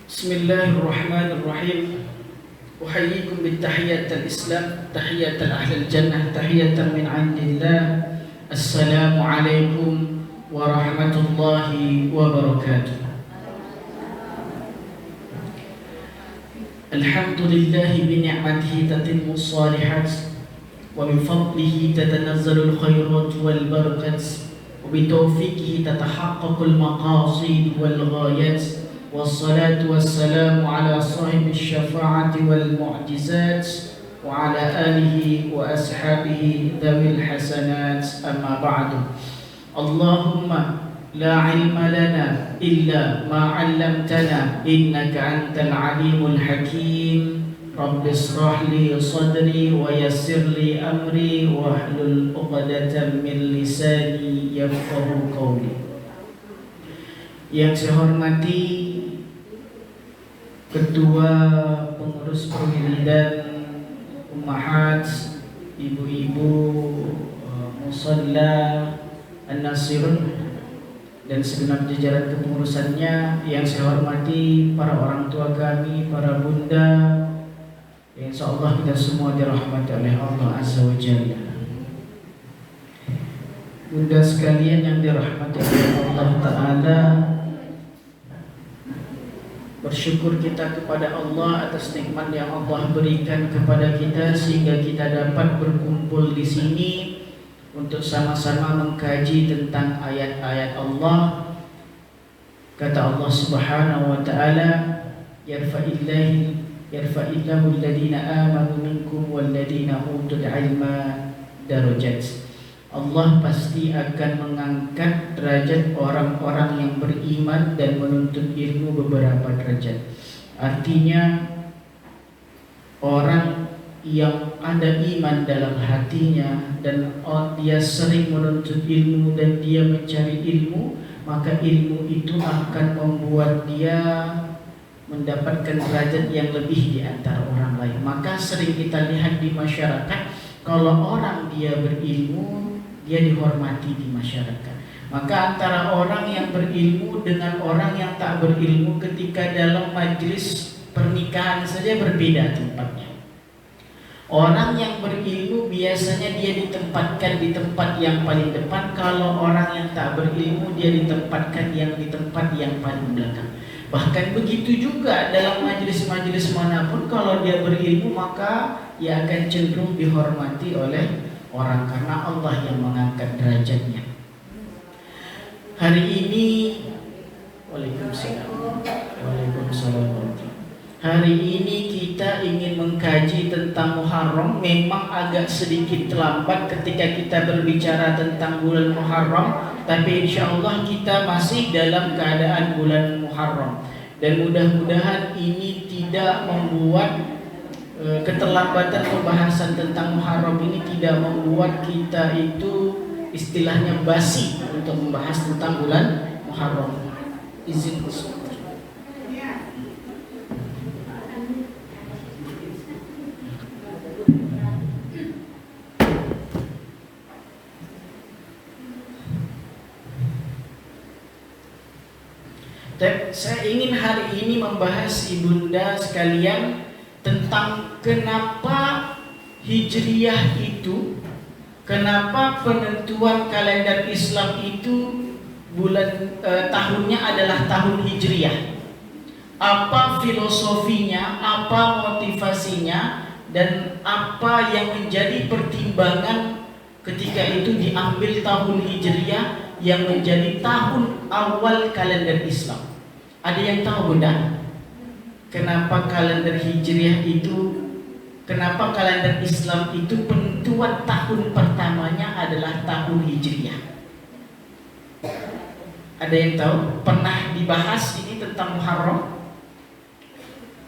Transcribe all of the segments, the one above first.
Bismillahirrahmanirrahim. Uhayyikum bittahiyatil Islam, tahiyatul ahlil jannah, tahiyatan min 'indillah. Assalamu alaikum warahmatullahi wabarakatuh. Alhamdulillahi bi ni'matihi tatimmu shalihat wa bi fadlihi tatanazzalul khairat wal barakat wa bi taufiqihi tatahaqqaqul maqasid wal ghayat. Wassalatu wassalamu ala sahibi syafa'ati wal mu'jizat wa ala alihi wa ashabihi dhawil hasanat, amma ba'du. Allahumma la ilma lana illa ma 'allamtana innaka antal alimul hakim. Rabbi israh li sadri wa yassir li amri wahlul 'uqdatam min lisani yafqahu qawli. Yang saya hormati Ketua Pengurus Perwiridan Ummahat, ibu-ibu Musalla An-Nasirun dan segenap jajaran kepengurusannya, yang saya hormati para orang tua kami, para bunda, insyaallah kita semua dirahmati oleh Allah Azza wa Jalla. Bunda sekalian yang dirahmati oleh Allah Ta'ala, bersyukur kita kepada Allah atas nikmat yang Allah berikan kepada kita sehingga kita dapat berkumpul di sini untuk sama-sama mengkaji tentang ayat-ayat Allah. Kata Allah Subhanahu wa taala, yarfa'illahu alladhina amanu minkum walladhina utul ilma darajat. Allah pasti akan mengangkat derajat orang-orang yang beriman dan menuntut ilmu beberapa derajat. Artinya orang yang ada iman dalam hatinya dan dia sering menuntut ilmu dan dia mencari ilmu, maka ilmu itu akan membuat dia mendapatkan derajat yang lebih di antara orang lain. Maka sering kita lihat di masyarakat, kalau orang dia berilmu, dia dihormati di masyarakat. Maka antara orang yang berilmu dengan orang yang tak berilmu ketika dalam majelis pernikahan saja berbeda tempatnya. Orang yang berilmu biasanya dia ditempatkan di tempat yang paling depan. Kalau orang yang tak berilmu, dia ditempatkan di tempat yang paling belakang. Bahkan begitu juga dalam majelis-majelis manapun, kalau dia berilmu maka ia akan cenderung dihormati oleh orang karena Allah yang mengangkat derajatnya. Hari ini Waalaikumsalam. Hari ini kita ingin mengkaji tentang Muharram. Memang agak sedikit terlambat ketika kita berbicara tentang bulan Muharram, tapi insyaallah kita masih dalam keadaan bulan Muharram. Dan mudah-mudahan ini tidak membuat keterlambatan pembahasan tentang Muharram ini tidak membuat kita itu istilahnya basi untuk membahas tentang bulan Muharram. Izin Ustaz. Saya ingin hari ini membahas ibunda sekalian tentang kenapa Hijriyah itu, kenapa penentuan kalender Islam itu tahunnya adalah tahun Hijriyah. Apa filosofinya, apa motivasinya, dan apa yang menjadi pertimbangan ketika itu diambil tahun Hijriyah yang menjadi tahun awal kalender Islam. Ada yang tahu bunda? Kenapa kalender Hijriah itu, kenapa kalender Islam itu penentuan tahun pertamanya adalah tahun Hijriah? Ada yang tahu? Pernah dibahas ini tentang Muharram?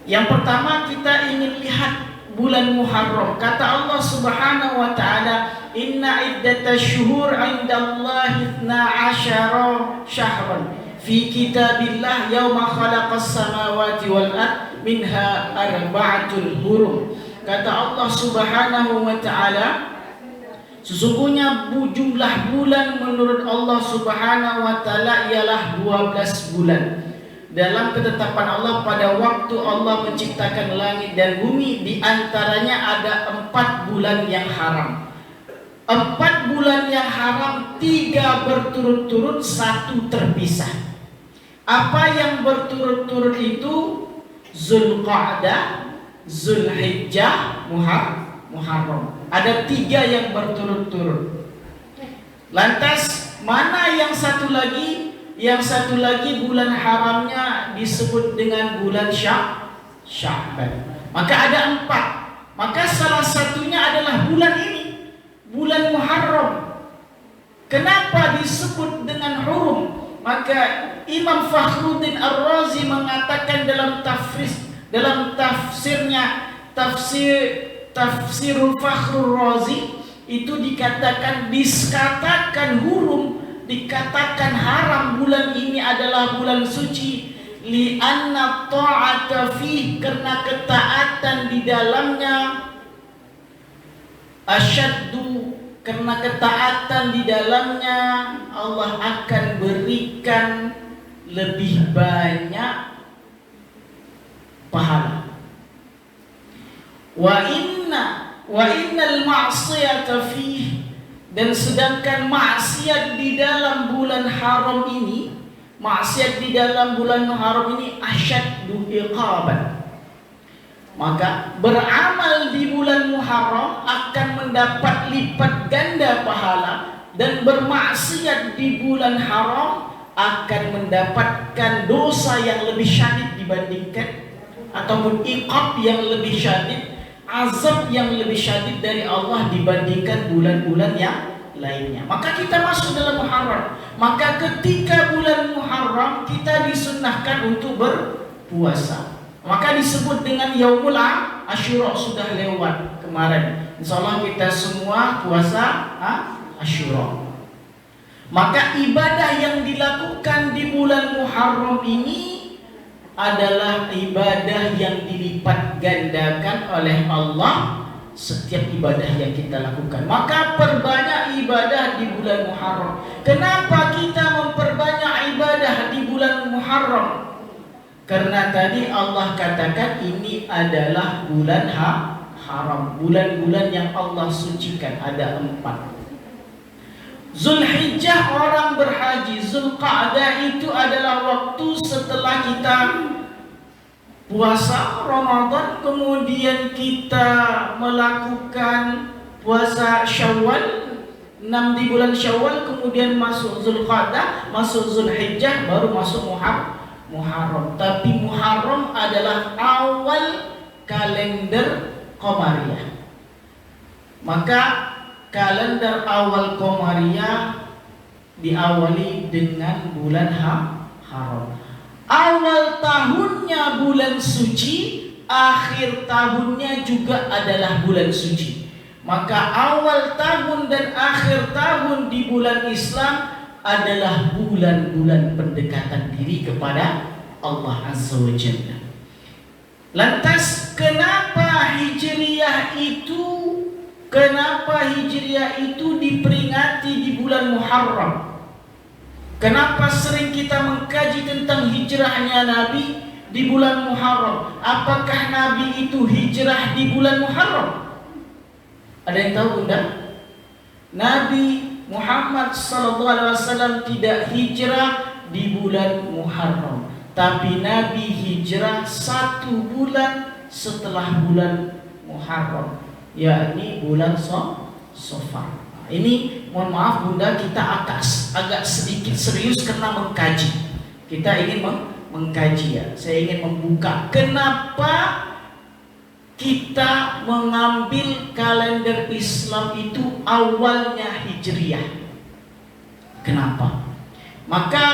Yang pertama kita ingin lihat bulan Muharram. Kata Allah Subhanahu wa taala, "Inna iddatasyuhur 'indallahi 12 syahran fi kitabillah yauma khalaqas samawati wal ard minha arba'atul hurum." Kata Allah Subhanahu wa taala, sesungguhnya jumlah bulan menurut Allah Subhanahu wa taala ialah 12 bulan. dalam ketetapan Allah pada waktu Allah menciptakan langit dan bumi, di antaranya ada 4 bulan yang haram. 4 bulan yang haram, 3 berturut-turut, 1 terpisah. Apa yang berturut-turut itu? Zulqa'dah, Zulhijjah, Muharram. Ada 3 yang berturut-turut. Lantas mana yang satu lagi? Yang satu lagi bulan haramnya disebut dengan bulan Sya'ban. Maka ada 4. Maka salah satunya adalah bulan ini, bulan Muharram. Kenapa disebut dengan hurum? Maka Imam Fakhruddin Ar-Razi mengatakan dalam tafsirnya, Tafsirul Fakhrur Razi, itu dikatakan hurum, dikatakan haram bulan ini adalah bulan suci, li'anna ta'ata fih, karena ketaatan di dalamnya, asyaddu, karena ketaatan di dalamnya Allah akan berikan lebih banyak pahala. Wa innal ma'siyata fih, dan sedangkan maksiat di dalam bulan haram ini, asyaddu iqaban. Maka beramal di bulan Muharram akan mendapat lipat ganda pahala, dan bermaksiat di bulan haram akan mendapatkan dosa yang lebih syadid dibandingkan, ataupun iqab yang lebih syadid, azab yang lebih syadid dari Allah dibandingkan bulan-bulan yang lainnya. Maka kita masuk dalam Muharram. Maka ketika bulan Muharram kita disunnahkan untuk berpuasa. Maka disebut dengan Yaumul Asyura, sudah lewat kemarin. Insyaallah kita semua puasa Asyura. Maka ibadah yang dilakukan di bulan Muharram ini adalah ibadah yang dilipat gandakan oleh Allah setiap ibadah yang kita lakukan. Maka perbanyak ibadah di bulan Muharram. Kenapa kita memperbanyak ibadah di bulan Muharram? Karena tadi Allah katakan ini adalah bulan haram, bulan-bulan yang Allah sucikan, ada 4. Zulhijjah orang berhaji, Zulqa'dah itu adalah waktu setelah kita puasa Ramadan, kemudian kita melakukan puasa Syawal, 6 di bulan Syawal, kemudian masuk Zulqa'dah, masuk Zulhijjah, baru masuk Muharram. Tapi Muharram adalah awal kalender Qamariyah. Maka kalender awal Qamariyah diawali dengan bulan haram. Awal tahunnya bulan suci, akhir tahunnya juga adalah bulan suci. Maka awal tahun dan akhir tahun di bulan Islam adalah bulan-bulan pendekatan diri kepada Allah Azza wa Jalla. Lantas kenapa Hijriyah itu diperingati di bulan Muharram? Kenapa sering kita mengkaji tentang hijrahnya Nabi di bulan Muharram? Apakah Nabi itu hijrah di bulan Muharram? Ada yang tahu, Bunda? Nabi Muhammad SAW tidak hijrah di bulan Muharram, tapi Nabi hijrah 1 bulan setelah bulan Muharram, yakni bulan Safar. Ini mohon maaf Bunda, kita agak sedikit serius karena mengkaji. Kita ingin mengkaji ya. Saya ingin membuka kenapa kita mengambil kalender Islam itu awalnya Hijriyah. Kenapa? Maka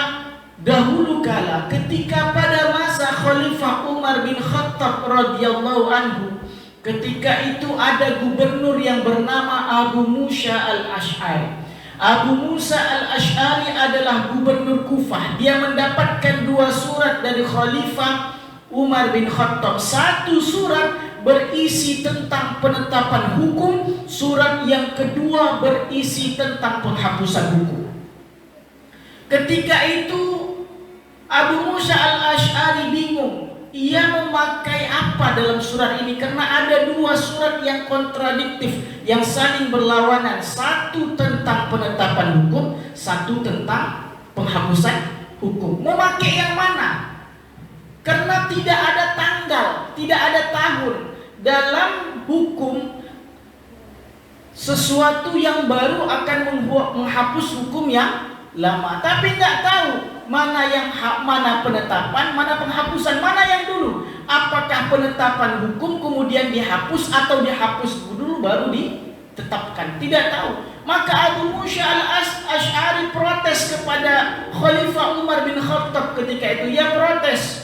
dahulu kala ketika pada masa Khalifah Umar bin Khattab radhiyallahu anhu, ketika itu ada gubernur yang bernama Abu Musa al-Ash'ari. Abu Musa al-Ash'ari adalah gubernur Kufah. Dia mendapatkan 2 surat dari Khalifah Umar bin Khattab. 1 surat berisi tentang penetapan hukum, surat yang kedua berisi tentang penghapusan hukum. Ketika itu Abu Musa al-Ash'ari bingung, ia memakai apa dalam surat ini, karena ada dua surat yang kontradiktif, yang saling berlawanan. Satu tentang penetapan hukum, satu tentang penghapusan hukum. Memakai yang mana? Karena tidak ada tanggal, tidak ada tahun. Dalam hukum, sesuatu yang baru akan menghapus hukum yang lama. Tapi nggak tahu mana penetapan, mana penghapusan, mana yang dulu. Apakah penetapan hukum kemudian dihapus atau dihapus dulu baru ditetapkan? Tidak tahu. Maka Abu Musa al-Ash'ari protes kepada Khalifah Umar bin Khattab ketika itu. Ia protes.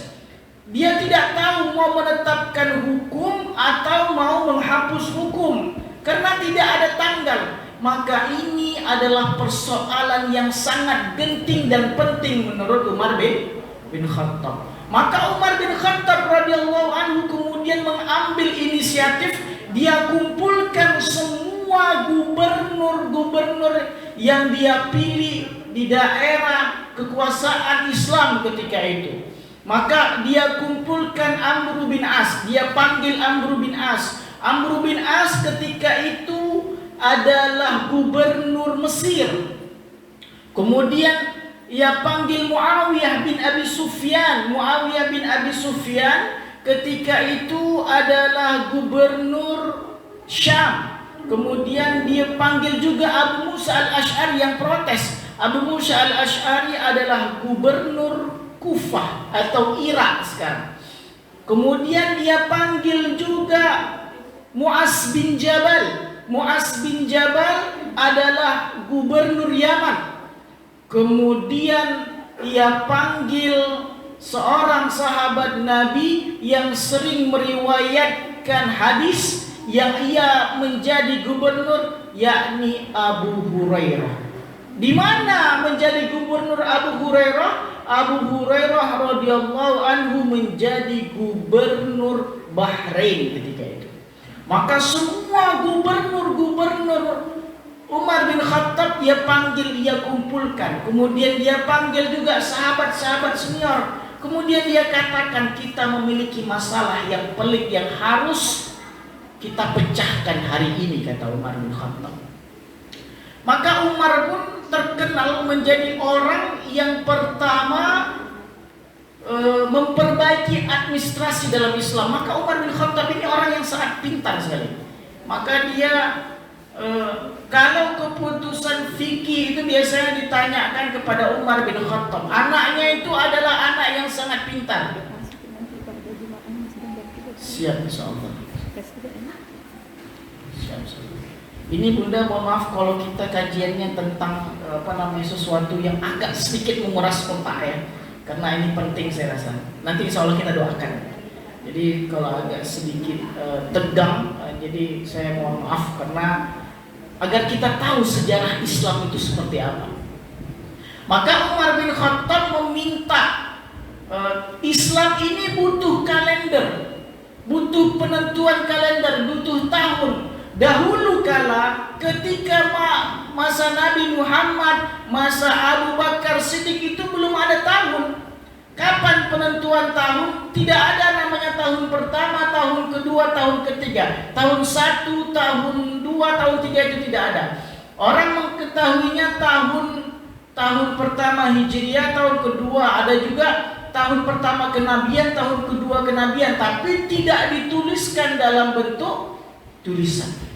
Dia tidak tahu mau menetapkan hukum atau mau menghapus hukum karena tidak ada tanggal. Maka ini adalah persoalan yang sangat genting dan penting menurut Umar bin Khattab. Maka Umar bin Khattab radhiyallahu anhu kemudian mengambil inisiatif. Dia kumpulkan semua gubernur-gubernur yang dia pilih di daerah kekuasaan Islam ketika itu. Maka dia kumpulkan Amr bin As. Dia panggil Amr bin As. Amr bin As ketika itu adalah gubernur Mesir. Kemudian ia panggil Muawiyah bin Abi Sufyan. Muawiyah bin Abi Sufyan ketika itu adalah gubernur Syam. Kemudian dia panggil juga Abu Musa al-Ash'ari yang protes. Abu Musa al-Ash'ari adalah gubernur Kufah atau Irak sekarang. Kemudian dia panggil juga Mu'az bin Jabal. Mu'az bin Jabal adalah gubernur Yaman. Kemudian ia panggil seorang sahabat Nabi yang sering meriwayatkan hadis yang ia menjadi gubernur, yakni Abu Hurairah. Di mana menjadi gubernur Abu Hurairah? Abu Hurairah radhiyallahu anhu menjadi gubernur Bahrain ketika itu. Maka semua gubernur-gubernur Umar bin Khattab ia panggil, ia kumpulkan. Kemudian dia panggil juga sahabat-sahabat senior. Kemudian dia katakan, kita memiliki masalah yang pelik yang harus kita pecahkan hari ini, kata Umar bin Khattab. Maka Umar pun terkenal menjadi orang yang pertama memperbaiki administrasi dalam Islam. Maka Umar bin Khattab ini orang yang sangat pintar sekali. Maka dia kalau keputusan fikih itu biasanya ditanyakan kepada Umar bin Khattab. Anaknya itu adalah anak yang sangat pintar. Siap insyaallah. Siap. Ini Bunda mohon maaf kalau kita kajiannya tentang sesuatu yang agak sedikit menguras otak ya. Karena ini penting saya rasa. Nanti insya Allah kita doakan. Jadi kalau agak sedikit tegang, jadi saya mohon maaf karena agar kita tahu sejarah Islam itu seperti apa. Maka Umar bin Khattab meminta Islam ini butuh kalender, butuh penentuan kalender, butuh tahun. Dahulu kala ketika masa Nabi Muhammad, masa Abu Bakar Siddiq itu belum ada tahun. Kapan penentuan tahun? Tidak ada namanya tahun pertama, tahun kedua, tahun ketiga. Tahun 1, tahun 2, tahun 3 itu tidak ada. Orang mengetahuinya tahun pertama Hijriah, tahun kedua ada juga tahun pertama kenabian, tahun kedua kenabian, tapi tidak dituliskan dalam bentuk tulisan.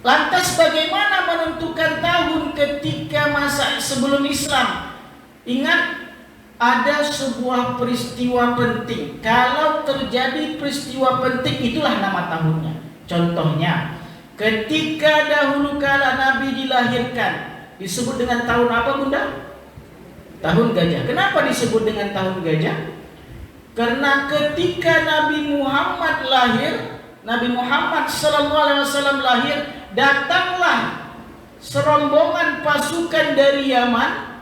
Lantas bagaimana menentukan tahun ketika masa sebelum Islam? Ingat, ada sebuah peristiwa penting. Kalau terjadi peristiwa penting, itulah nama tahunnya. Contohnya, ketika dahulu kala Nabi dilahirkan, disebut dengan tahun apa Bunda? Tahun gajah. Kenapa disebut dengan tahun gajah? Karena ketika Nabi Muhammad lahir, Nabi Muhammad SAW lahir, datanglah serombongan pasukan dari Yaman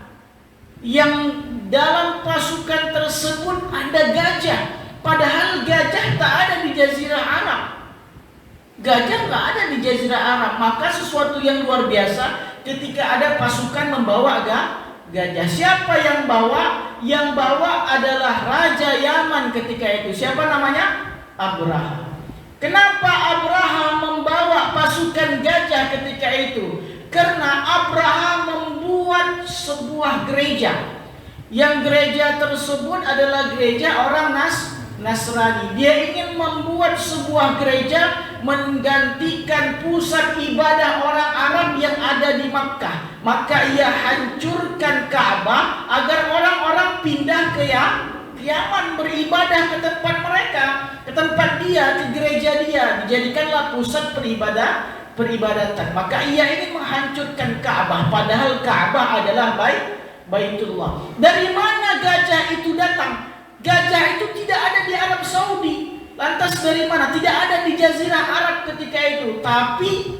yang dalam pasukan tersebut ada gajah. Padahal gajah tak ada di Jazirah Arab. Gajah tak ada di Jazirah Arab. Maka sesuatu yang luar biasa ketika ada pasukan membawa gajah. Siapa yang bawa? Yang bawa adalah Raja Yaman ketika itu. Siapa namanya? Abraha. Kenapa Abraha membawa pasukan gajah ketika itu? Karena Abraha membuat sebuah gereja. Yang gereja tersebut adalah gereja orang Nasrani. Dia ingin membuat sebuah gereja menggantikan pusat ibadah orang Arab yang ada di Makkah. Maka ia hancurkan Ka'bah agar orang-orang pindah ke Yaman beribadah ke tempat mereka, ke tempat dia, ke gereja dia. Dijadikanlah pusat peribadatan. Maka ia ingin menghancurkan Ka'bah, padahal Ka'bah adalah Baitullah. Dari mana gajah itu datang? Gajah itu tidak ada di Arab Saudi. Lantas dari mana? Tidak ada di Jazirah Arab ketika itu, tapi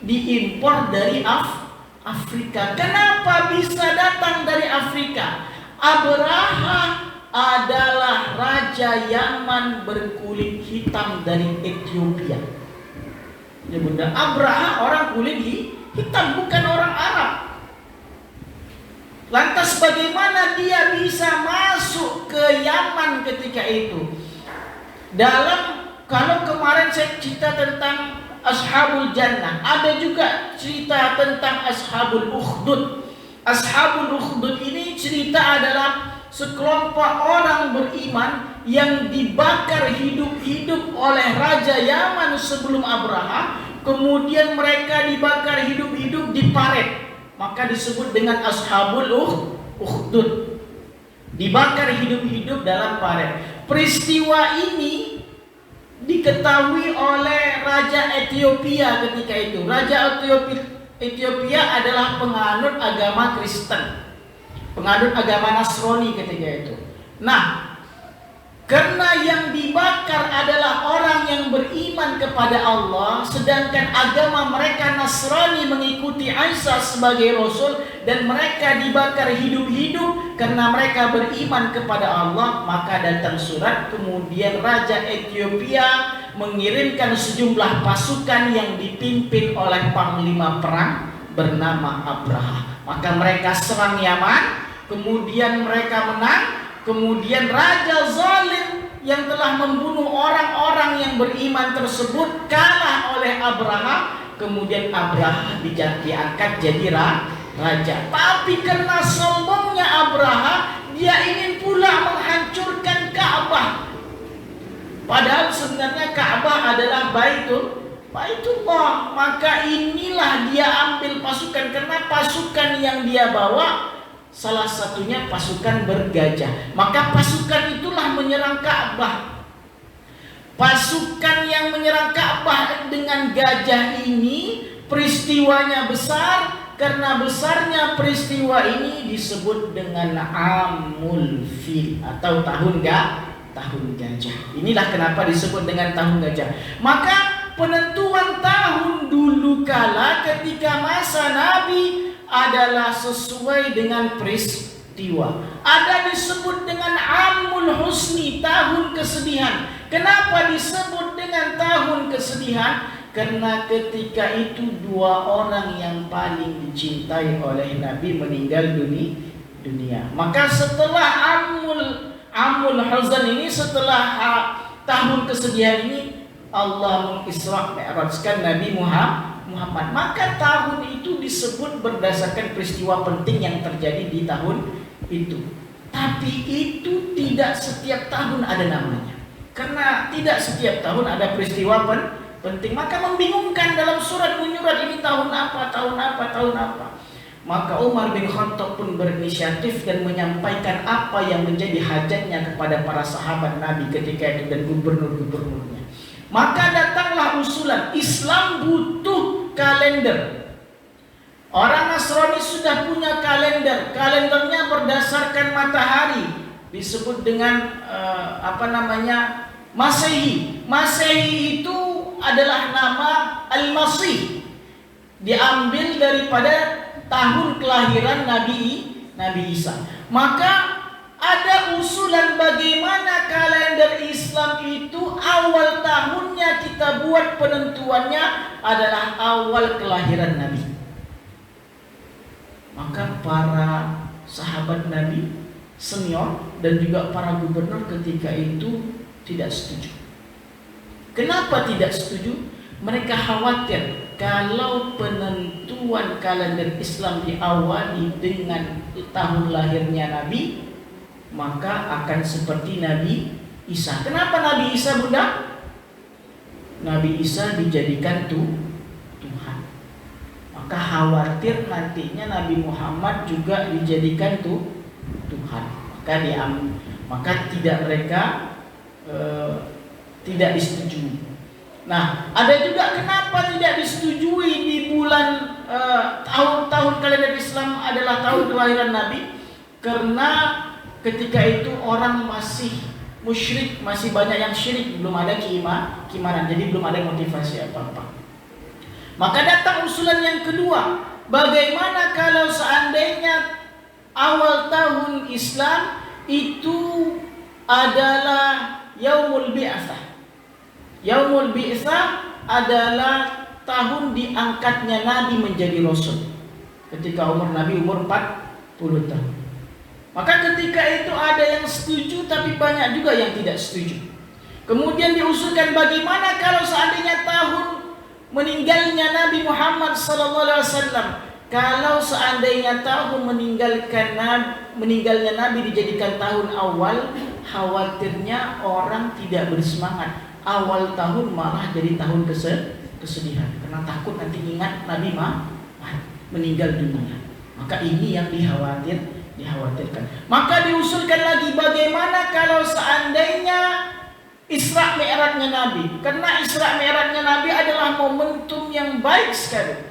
diimpor dari Afrika. Kenapa bisa datang dari Afrika? Abraha adalah Raja Yaman berkulit hitam dari Ethiopia. Ya bunda, Abraha orang kulit hitam, bukan orang Arab. Lantas bagaimana dia bisa masuk ke Yaman ketika itu? Kalau kemarin saya cerita tentang Ashabul Jannah, ada juga cerita tentang Ashabul Ukhdud. Ashabul Ukhdud ini cerita adalah sekelompok orang beriman yang dibakar hidup-hidup oleh Raja Yaman sebelum Abraha. Kemudian mereka dibakar hidup-hidup di paret. Maka disebut dengan Ashabul Ukhdud. Dibakar hidup-hidup dalam paret. Peristiwa ini diketahui oleh Raja Ethiopia ketika itu. Raja Ethiopia adalah penganut agama Kristen, penganut agama Nasrani ketika itu. Nah, karena yang dibakar adalah orang yang beriman kepada Allah, sedangkan agama mereka Nasrani mengikuti Isa sebagai Rasul, dan mereka dibakar hidup-hidup karena mereka beriman kepada Allah. Maka datang surat, kemudian Raja Ethiopia mengirimkan sejumlah pasukan yang dipimpin oleh panglima perang bernama Abraha. Maka mereka serang Yaman, kemudian mereka menang. Kemudian Raja Zalim yang telah membunuh orang-orang yang beriman tersebut kalah oleh Abraha. Kemudian Abraha diangkat jadi raja. Tapi karena sombongnya Abraha, dia ingin pula menghancurkan Ka'bah. Padahal sebenarnya Ka'bah adalah Baitullah. Maka inilah dia ambil pasukan, karena pasukan yang dia bawa salah satunya pasukan bergajah. Maka pasukan itulah menyerang Ka'bah. Pasukan yang menyerang Ka'bah dengan gajah ini peristiwanya besar. Karena besarnya peristiwa ini disebut dengan Amul Fil atau tahun gajah. Inilah kenapa disebut dengan tahun gajah. Maka penentuan tahun dulu kala ketika masa Nabi adalah sesuai dengan peristiwa. Ada disebut dengan Amul Husni, tahun kesedihan. Kenapa disebut dengan tahun kesedihan? Karena ketika itu dua orang yang paling dicintai oleh Nabi meninggal dunia. Maka setelah Amul Huzn ini, setelah tahun kesedihan ini, Allah mengisra mi'rajkan Nabi Muhammad. Maka tahun itu disebut berdasarkan peristiwa penting yang terjadi di tahun itu. Tapi itu tidak setiap tahun ada namanya. Karena tidak setiap tahun ada peristiwa penting. Maka membingungkan dalam surat menyurat ini tahun apa. Maka Umar bin Khattab pun berinisiatif dan menyampaikan apa yang menjadi hajatnya kepada para sahabat Nabi ketika itu dan gubernur-gubernurnya. Maka datanglah usulan, Islam butuh kalender. Orang Nasrani sudah punya kalender. Kalendernya berdasarkan matahari. Disebut dengan Masehi. Masehi itu adalah nama Al-Masih. Diambil daripada tahun kelahiran Nabi Isa. Maka ada usulan bagaimana kalender Islam itu awal tahunnya kita buat penentuannya adalah awal kelahiran Nabi. Maka para sahabat Nabi senior dan juga para gubernur ketika itu tidak setuju. Kenapa tidak setuju? Mereka khawatir kalau penentuan kalender Islam diawali dengan tahun lahirnya Nabi, maka akan seperti Nabi Isa. Kenapa Nabi Isa, Bunda? Nabi Isa dijadikan Tuhan. Maka khawatir nantinya Nabi Muhammad juga dijadikan Tuhan. Maka tidak mereka tidak disetujui. Nah, ada juga kenapa tidak disetujui di bulan tahun kalender Islam adalah tahun kelahiran Nabi? Karena ketika itu orang masih musyrik, masih banyak yang syirik, belum ada keimanan, jadi belum ada motivasi apa-apa. Maka datang usulan yang kedua, bagaimana kalau seandainya awal tahun Islam itu adalah Yaumul Bi'tsah. Yaumul Bi'tsah adalah tahun diangkatnya Nabi menjadi Rasul. Ketika Nabi umur 40 tahun. Maka ketika itu ada yang setuju, tapi banyak juga yang tidak setuju. Kemudian diusulkan bagaimana kalau seandainya tahun meninggalnya Nabi Muhammad SAW. Kalau seandainya tahun meninggalnya Nabi dijadikan tahun awal, khawatirnya orang tidak bersemangat. Awal tahun malah jadi tahun kesedihan, karena takut nanti ingat Nabi meninggal dunia. Maka ini yang dikhawatirkan. Maka diusulkan lagi bagaimana kalau seandainya Isra Mi'rajnya Nabi. Karena Isra Mi'rajnya Nabi adalah momentum yang baik sekali.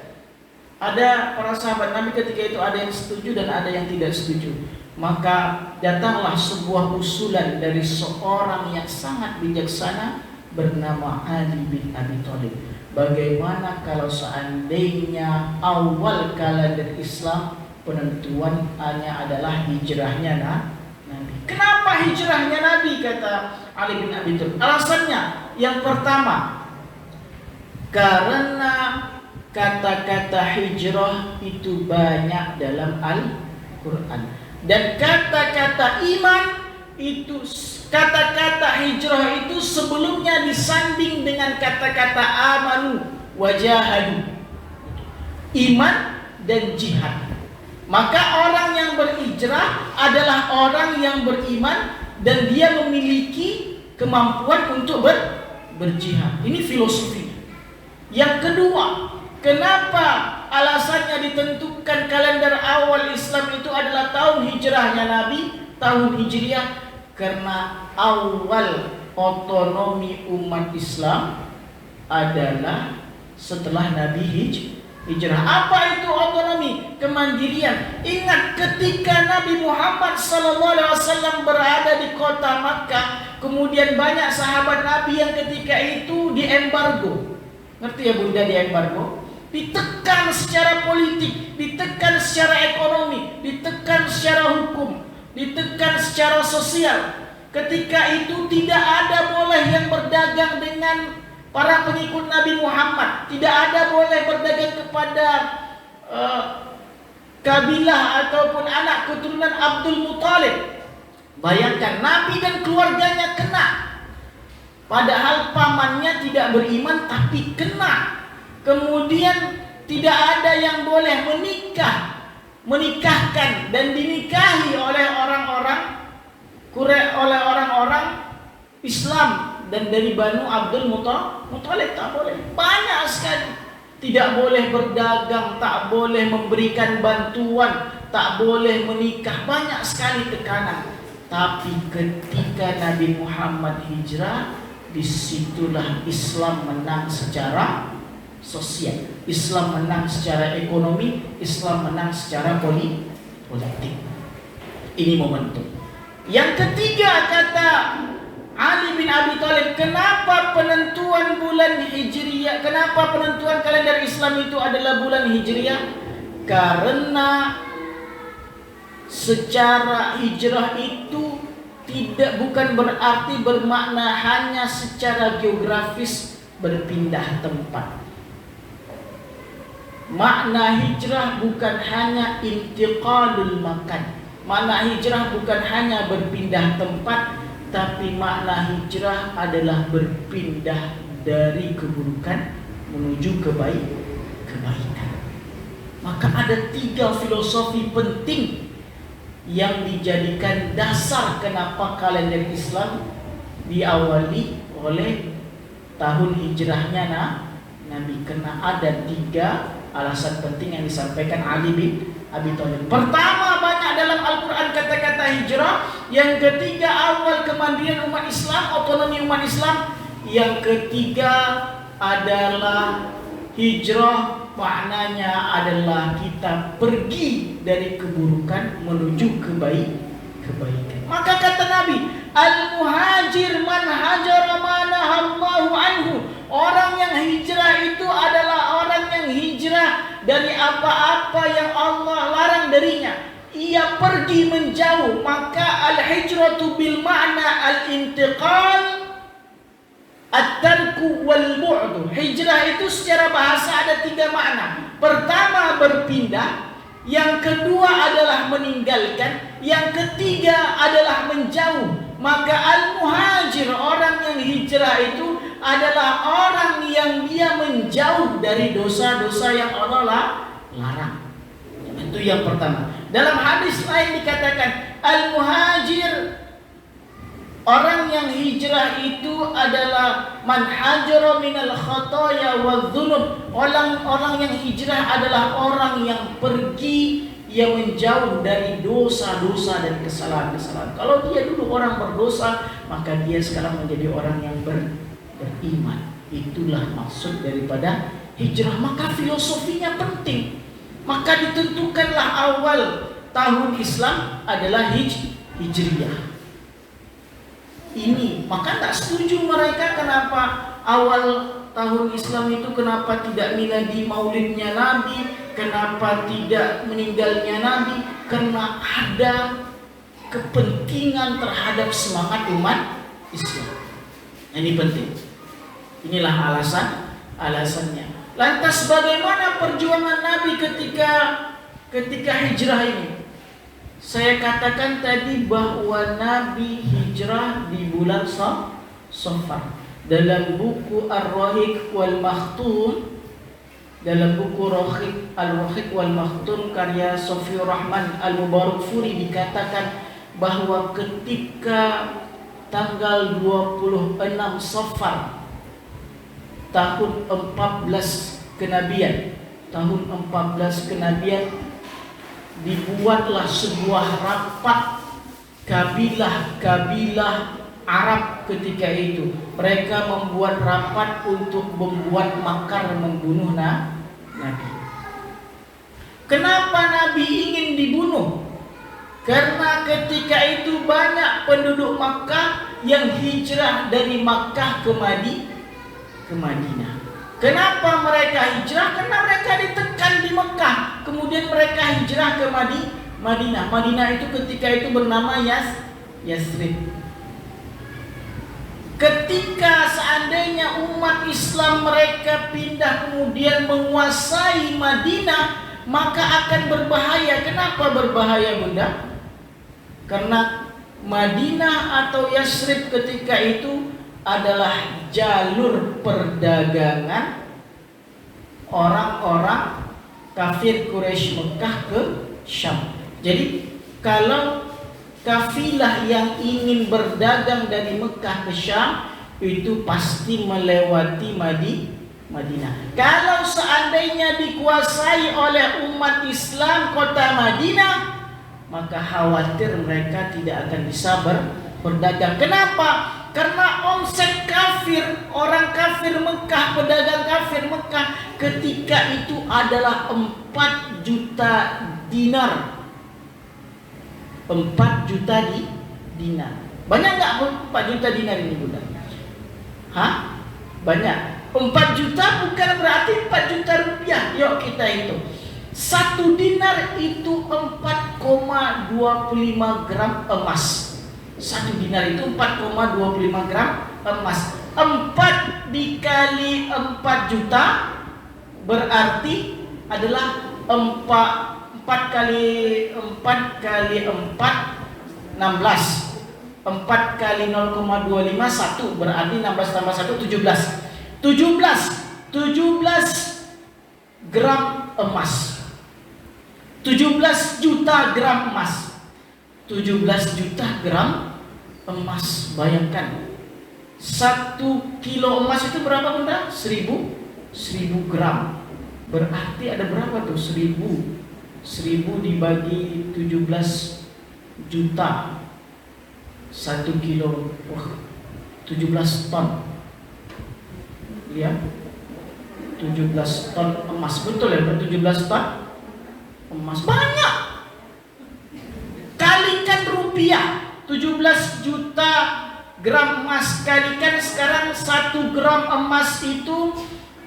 Ada para sahabat Nabi ketika itu ada yang setuju dan ada yang tidak setuju. Maka datanglah sebuah usulan dari seorang yang sangat bijaksana bernama Ali bin Abi Thalib. Bagaimana kalau seandainya awal kalender Islam penentuannya adalah hijrahnya Nabi. Kenapa hijrahnya Nabi, kata Ali bin Abi Thalib? Alasannya yang pertama, karena kata-kata hijrah itu banyak dalam Al-Quran. Dan kata-kata iman itu, kata-kata hijrah itu sebelumnya disanding dengan kata-kata amanu wajahadu, iman dan jihad. Maka orang yang berhijrah adalah orang yang beriman dan dia memiliki kemampuan untuk berjihad. Ini filosofi. Yang kedua, kenapa alasannya ditentukan kalender awal Islam itu adalah tahun hijrahnya Nabi, tahun Hijriah? Karena awal otonomi umat Islam adalah setelah Nabi hijrah. Apa itu otonomi? Kemandirian. Ingat ketika Nabi Muhammad SAW berada di kota Makkah, kemudian banyak sahabat Nabi yang ketika itu diembargo. Ngerti ya Bunda, diembargo? Ditekan secara politik, ditekan secara ekonomi, ditekan secara hukum, ditekan secara sosial. Ketika itu tidak ada boleh yang berdagang dengan para pengikut Nabi Muhammad, tidak ada boleh berdagang kepada kabilah ataupun anak keturunan Abdul Muthalib. Bayangkan, Nabi dan keluarganya kena, padahal pamannya tidak beriman tapi kena. Kemudian tidak ada yang boleh menikahkan dan dinikahi oleh orang-orang Islam dan dari Banu Abdul Muthalib, tak boleh. Banyak sekali. Tidak boleh berdagang, tak boleh memberikan bantuan, tak boleh menikah. Banyak sekali tekanan. Tapi ketika Nabi Muhammad hijrah, disitulah Islam menang secara sosial, Islam menang secara ekonomi, Islam menang secara politik. Ini momentum. Yang ketiga, kata Ali bin Abi Thalib, kenapa penentuan bulan Hijriah, kenapa penentuan kalender Islam itu adalah bulan Hijriah? Karena secara hijrah itu bukan berarti bermakna hanya secara geografis berpindah tempat. Makna hijrah bukan hanya intiqalul makan. Makna hijrah bukan hanya berpindah tempat, tapi makna hijrah adalah berpindah dari keburukan menuju kebaikan. Maka ada 3 filosofi penting yang dijadikan dasar kenapa kalender Islam diawali oleh tahun hijrahnya Nabi. Karena ada 3 alasan penting yang disampaikan Ali bin Abi Thalib. Pertama, banyak dalam Al-Quran kata-kata hijrah. Yang ketiga, awal kemandirian umat Islam, otonomi umat Islam. Yang ketiga adalah hijrah, maknanya adalah kita pergi dari keburukan menuju kebaikan. Maka kata Nabi, al-muhajir man hajara ma nahallahu anhu. Orang yang hijrah itu adalah orang yang hijrah dari apa-apa yang Allah larang darinya. Ia pergi menjauh. Maka al-hijratu bil makna al-intiqal, at-tarku wal bu'du. Hijrah itu secara bahasa ada 3 makna. Pertama, berpindah. Yang kedua adalah meninggalkan. Yang ketiga adalah menjauh. Maka al-muhajir, orang yang hijrah itu adalah orang yang dia menjauh dari dosa-dosa yang Allah larang. Itu yang pertama. Dalam hadis lain dikatakan al-muhajir, orang yang hijrah itu adalah man hajara minal khataya wadh-dhunub. Orang yang hijrah adalah orang yang pergi, yang menjauh dari dosa-dosa dan kesalahan-kesalahan. Kalau dia dulu orang berdosa, maka dia sekarang menjadi orang yang beriman. Itulah maksud daripada hijrah. Maka filosofinya penting. Maka ditentukanlah awal tahun Islam adalah hijriyah. Ini maka tak setuju mereka kenapa awal tahun Islam itu kenapa tidak miladi maulidnya Nabi, kenapa tidak meninggalnya Nabi, karena ada kepentingan terhadap semangat umat Islam. Ini penting. Inilah alasannya. Lantas bagaimana perjuangan Nabi ketika hijrah ini? Saya katakan tadi bahwa Nabi hijrah di bulan Safar. Dalam buku Ar-Rahiq wal Makhtum, dalam buku Al-Rahiq wal Makhtum karya Sofiur Rahman Al-Mubarakfuri dikatakan bahwa ketika tanggal 26 Safar tahun 14 kenabian, dibuatlah sebuah rapat kabilah-kabilah Arab ketika itu. Mereka membuat rapat untuk membuat makar membunuh Nabi. Kenapa Nabi ingin dibunuh? Karena ketika itu banyak penduduk Makkah yang hijrah dari Makkah ke Madinah. Kenapa mereka hijrah? Karena mereka ditekan di Mekah. Kemudian mereka hijrah ke Madinah. Madinah itu ketika itu bernama Yasrib. Ketika seandainya umat Islam mereka pindah kemudian menguasai Madinah, maka akan berbahaya. Kenapa berbahaya, Bunda? Karena Madinah atau Yasrib ketika itu adalah jalur perdagangan orang-orang kafir Quraisy Mekah ke Syam. Jadi kalau kafilah yang ingin berdagang dari Mekah ke Syam itu pasti melewati Madinah. Kalau seandainya dikuasai oleh umat Islam kota Madinah, maka khawatir mereka tidak akan bisa berdagang. Kenapa? Karena omset kafir, orang kafir Mekah, pedagang kafir Mekah ketika itu adalah 4 juta dinar. 4 juta dinar. Banyak nggak 4 juta dinar ini, Bunda? Hah? Banyak. 4 juta bukan berarti 4 juta rupiah. Yuk kita hitung. 1 dinar itu 4,25 gram emas. 1 dinar itu 4,25 gram emas. 4 dikali 4 juta berarti adalah 4 kali 4 16. 4 kali 0,25 1, berarti 16 tambah 1 17 gram emas. 17 juta gram emas. 17 juta gram emas. Bayangkan 1 kilo emas itu berapa bunda? 1000 gram. Berarti ada berapa tuh? 1000 dibagi 17 juta, 1 kilo, 17 ton. Lihat, 17 ton emas. Betul ya, 17 ton emas. Banyak. Kalikan rupiah, 17 juta gram emas, kalikan sekarang 1 gram emas itu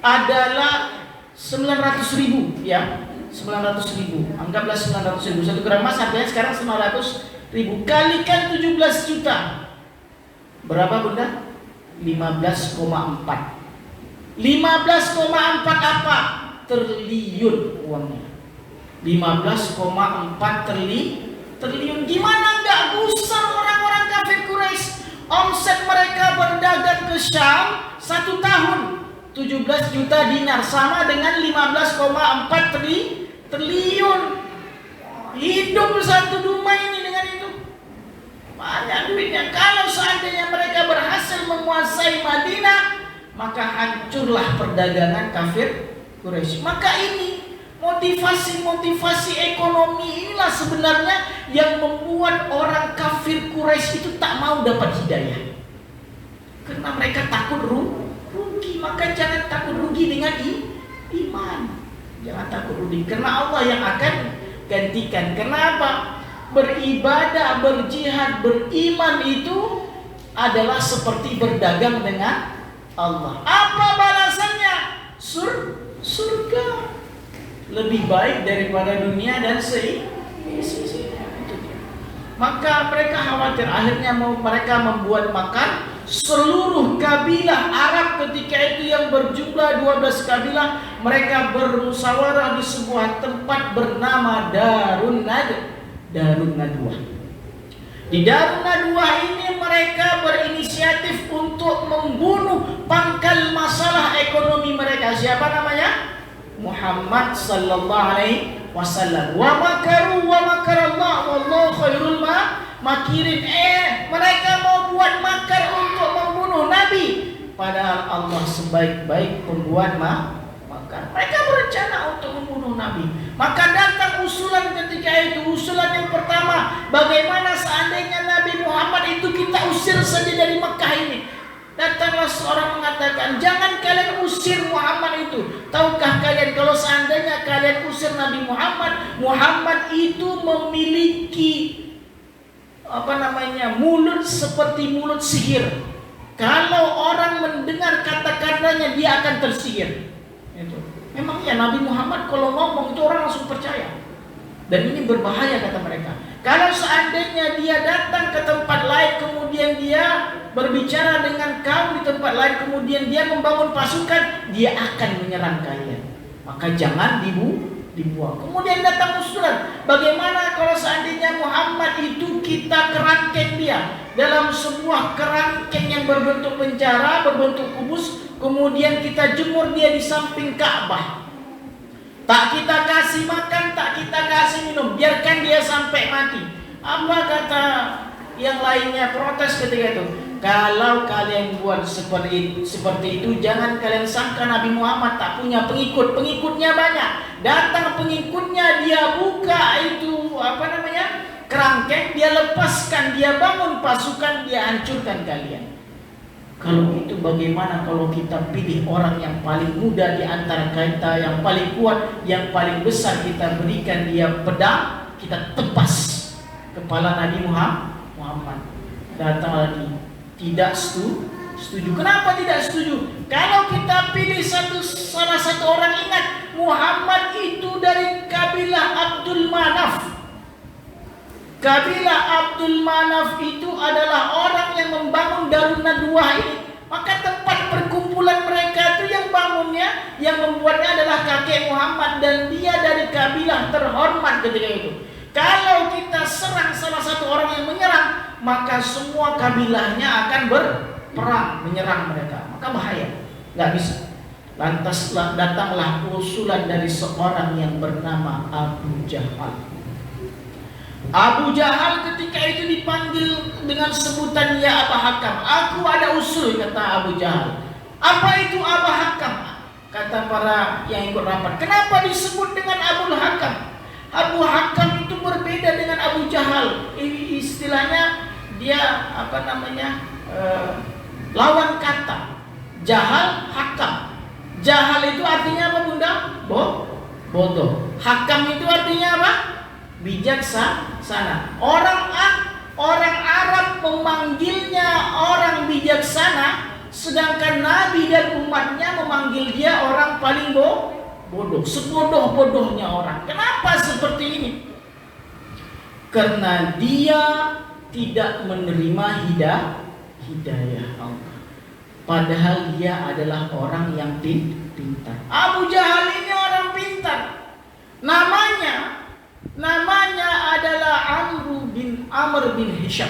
adalah 900.000 ya. 900.000, anggaplah 900.000. 1 gram emas harganya sekarang 900.000. Kalikan 17 juta. Berapa bunda? 15,4. 15,4 apa? Triliun uangnya. 15,4 triliun. Gimana nggak gusar orang-orang kafir Quraisy? Omset mereka berdagang ke Syam 1 tahun 17 juta dinar, sama dengan 15,4 triliun. Hidup satu rumah ini dengan itu. Banyak duitnya. Kalau seandainya mereka berhasil menguasai Madinah, maka hancurlah perdagangan kafir Quraisy. Maka ini motivasi ekonomi inilah sebenarnya yang membuat orang kafir Quraisy itu tak mau dapat hidayah. Karena mereka takut rugi. Maka jangan takut rugi dengan iman. Jangan takut rugi, karena Allah yang akan gantikan. Kenapa? Beribadah, berjihad, beriman itu adalah seperti berdagang dengan Allah. Apa balasannya? Surga. Lebih baik daripada dunia dan seisinya. Maka mereka khawatir, akhirnya mereka membuat makan. Seluruh kabilah Arab ketika itu yang berjumlah 12 kabilah, mereka bermusyawarah di sebuah tempat bernama Darun Nadwah. Di Darun Nadwah ini mereka berinisiatif untuk membunuh pangkal masalah ekonomi mereka. Siapa namanya? Muhammad sallallahu alaihi wasallam. Wa makaru wa makarallah wallahu khairul makirin. Mereka mau buat makar untuk membunuh Nabi, padahal Allah sebaik-baik pembuat makar. Mereka berencana untuk membunuh Nabi. Maka datang usulan ketika itu. Usulan yang pertama, bagaimana seandainya Nabi Muhammad itu kita usir saja dari Mekah ini? Datanglah seorang mengatakan, jangan kalian usir Muhammad itu. Tahukah kalian kalau seandainya kalian usir Nabi Muhammad itu memiliki mulut seperti mulut sihir. Kalau orang mendengar kata-katanya dia akan tersihir. Itu. Memang ya Nabi Muhammad kalau ngomong itu orang langsung percaya. Dan ini berbahaya kata mereka. Kalau seandainya dia datang ke tempat lain, kemudian dia berbicara dengan kaum di tempat lain, kemudian dia membangun pasukan, dia akan menyerang kalian. Maka jangan dibuang. Kemudian datang usulan, bagaimana kalau seandainya Muhammad itu kita kerangkeng dia dalam sebuah kerangkeng yang berbentuk penjara, berbentuk kubus, kemudian kita jemur dia di samping Ka'bah. Tak kita kasih makan, tak kita kasih minum, biarkan dia sampai mati. Apa kata yang lainnya? Protes ketika itu. Kalau kalian buat seperti itu, jangan kalian sangka Nabi Muhammad tak punya pengikut. Pengikutnya banyak. Datang pengikutnya, dia buka itu kerangkeng, dia lepaskan, dia bangun pasukan, dia hancurkan kalian. Kalau itu bagaimana kalau kita pilih orang yang paling muda di antara kita, yang paling kuat, yang paling besar, kita berikan dia pedang, kita tepas kepala Nabi Muhammad. Datang lagi, tidak setuju. Kenapa tidak setuju? Kalau kita pilih salah satu orang, ingat Muhammad itu dari kabilah Abdul Manaf. Kabilah Abdul Manaf itu adalah orang yang membangun Darun Nadwah ini. Maka tempat perkumpulan mereka itu yang bangunnya, yang membuatnya adalah kakek Muhammad dan dia dari kabilah terhormat ketika itu. Kalau kita serang salah satu orang yang menyerang, maka semua kabilahnya akan berperang menyerang mereka. Maka bahaya, nggak bisa. Lantas datanglah usulan dari seorang yang bernama Abu Jahal. Abu Jahal ketika itu dipanggil dengan sebutan ya Aba Hakam. Aku ada usul, kata Abu Jahal. Apa itu Aba Hakam? Kata para yang ikut rapat. Kenapa disebut dengan Abu Hakam? Abu Hakam itu berbeda dengan Abu Jahal. Ini istilahnya dia lawan kata. Jahal, Hakam. Jahal itu artinya apa, Bunda? Bodoh. Hakam itu artinya apa? Bijaksana. Orang Arab memanggilnya orang bijaksana, sedangkan Nabi dan umatnya memanggil dia orang paling bodoh. Sebodoh-bodohnya orang. Kenapa seperti ini? Karena dia tidak menerima hidayah Allah. Padahal dia adalah orang yang pintar. Abu Jahal ini orang pintar. Namanya adalah Amr bin Hisham.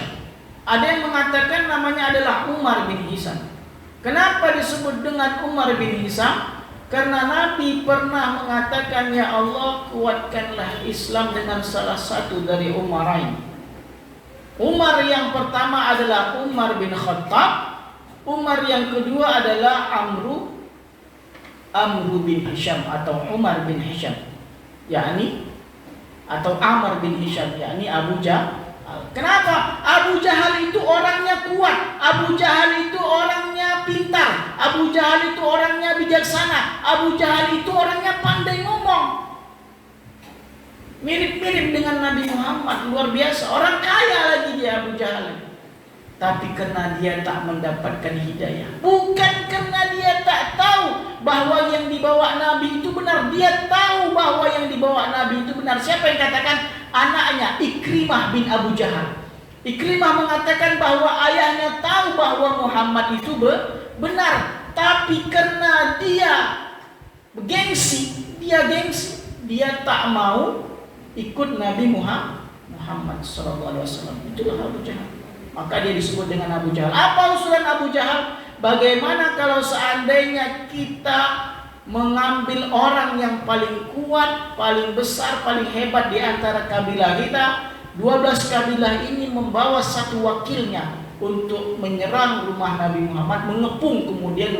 Ada yang mengatakan namanya adalah Umar bin Hisham. Kenapa disebut dengan Umar bin Hisham? Karena Nabi pernah mengatakan, ya Allah, kuatkanlah Islam dengan salah satu dari Umarain. Umar yang pertama adalah Umar bin Khattab. Umar yang kedua adalah Amr bin Hisham atau Umar bin Hisham, atau Amr bin Hisham, Abu Jahal. Kenapa? Abu Jahal itu orangnya kuat, Abu Jahal itu orangnya pintar, Abu Jahal itu orangnya bijaksana, Abu Jahal itu orangnya pandai ngomong. Mirip-mirip dengan Nabi Muhammad, luar biasa. Orang kaya lagi dia Abu Jahal. Tapi karena dia tak mendapatkan hidayah, bukan karena dia tak tahu bahwa yang dibawa Nabi itu benar. Dia tahu bahwa yang dibawa Nabi itu benar. Siapa yang katakan? Anaknya Ikrimah bin Abu Jahal. Ikrimah mengatakan bahwa ayahnya tahu bahwa Muhammad itu benar, tapi karena dia gengsi, dia tak mau ikut Nabi Muhammad SAW. Itulah Abu Jahal. Maka dia disebut dengan Abu Jahal. Apa usulan Abu Jahal? Bagaimana kalau seandainya kita mengambil orang yang paling kuat, paling besar, paling hebat di antara kabilah kita, 12 kabilah ini membawa satu wakilnya untuk menyerang rumah Nabi Muhammad, mengepung kemudian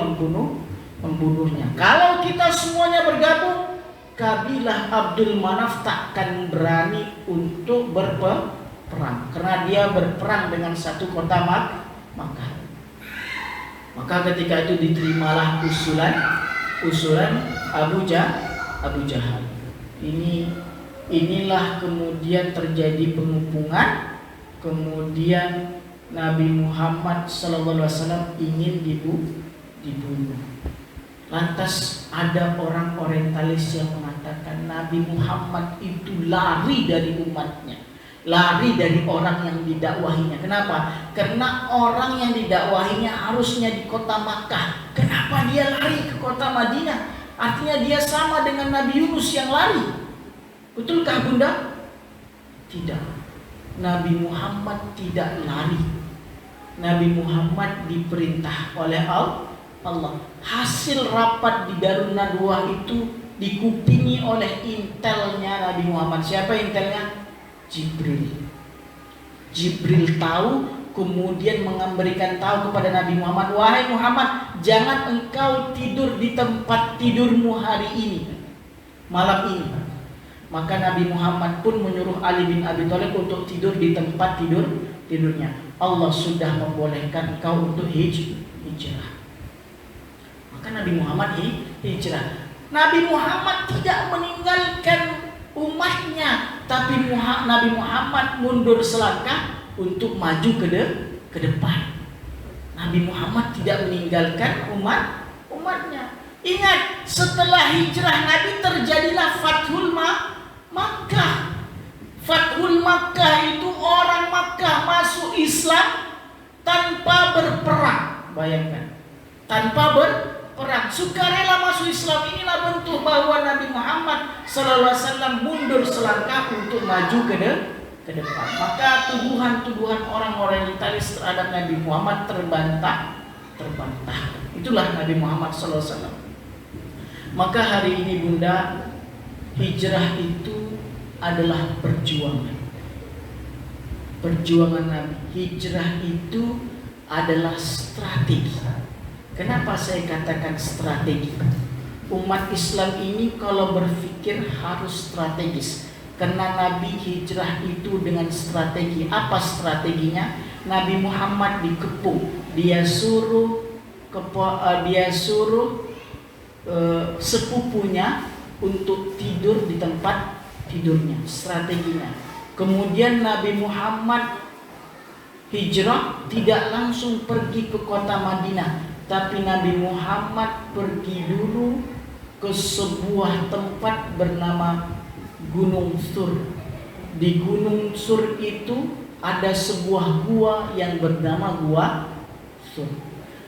membunuhnya. Kalau kita semuanya bergabung, kabilah Abdul Manaf takkan berani untuk berperang, karena dia berperang dengan satu kota Makkah. Maka ketika itu diterimalah usulan Abu Jahal. Inilah kemudian terjadi pengepungan. Kemudian Nabi Muhammad SAW ingin dibunuh. Lantas ada orang orientalis yang mengatakan Nabi Muhammad itu lari dari umatnya, lari dari orang yang didakwahinya. Kenapa? Karena orang yang didakwahinya harusnya di kota Makkah. Kenapa dia lari ke kota Madinah? Artinya dia sama dengan Nabi Yunus yang lari. Betulkah Bunda? Tidak. Nabi Muhammad tidak lari. Nabi Muhammad diperintah oleh Allah. Hasil rapat di Darun Nadwah itu dikupingi oleh intelnya Nabi Muhammad. Siapa intelnya? Jibril tahu, kemudian memberikan tahu kepada Nabi Muhammad, wahai Muhammad, jangan engkau tidur di tempat tidurmu hari ini, malam ini. Maka Nabi Muhammad pun menyuruh Ali bin Abi Thalib untuk tidur di tempat tidurnya. Allah sudah membolehkan engkau untuk hijrah. Maka Nabi Muhammad hijrah. Nabi Muhammad tidak meninggalkan umatnya, tapi Nabi Muhammad mundur selangkah untuk maju ke depan. Nabi Muhammad tidak meninggalkan umatnya. Ingat, setelah hijrah Nabi terjadilah Fathul Makkah. Fathul Makkah itu orang Makkah masuk Islam tanpa berperang. Bayangkan, tanpa berperang. perang. Sukarela masuk Islam, inilah bentuk bahwa Nabi Muhammad SAW mundur selangkah untuk maju ke depan. Maka tuduhan-tuduhan orang-orang yang tadi terhadap Nabi Muhammad terbantah. Itulah Nabi Muhammad SAW. Maka hari ini Bunda, hijrah itu adalah perjuangan. Perjuangan Nabi. Hijrah itu adalah strategi. Kenapa saya katakan strategi? Umat Islam ini kalau berpikir harus strategis. Karena Nabi hijrah itu dengan strategi. Apa strateginya? Nabi Muhammad dikepung. Dia suruh sepupunya untuk tidur di tempat tidurnya. Strateginya. Kemudian Nabi Muhammad hijrah tidak langsung pergi ke kota Madinah, tapi Nabi Muhammad pergi dulu ke sebuah tempat bernama Gunung Sur. Di Gunung Sur itu ada sebuah gua yang bernama Gua Sur.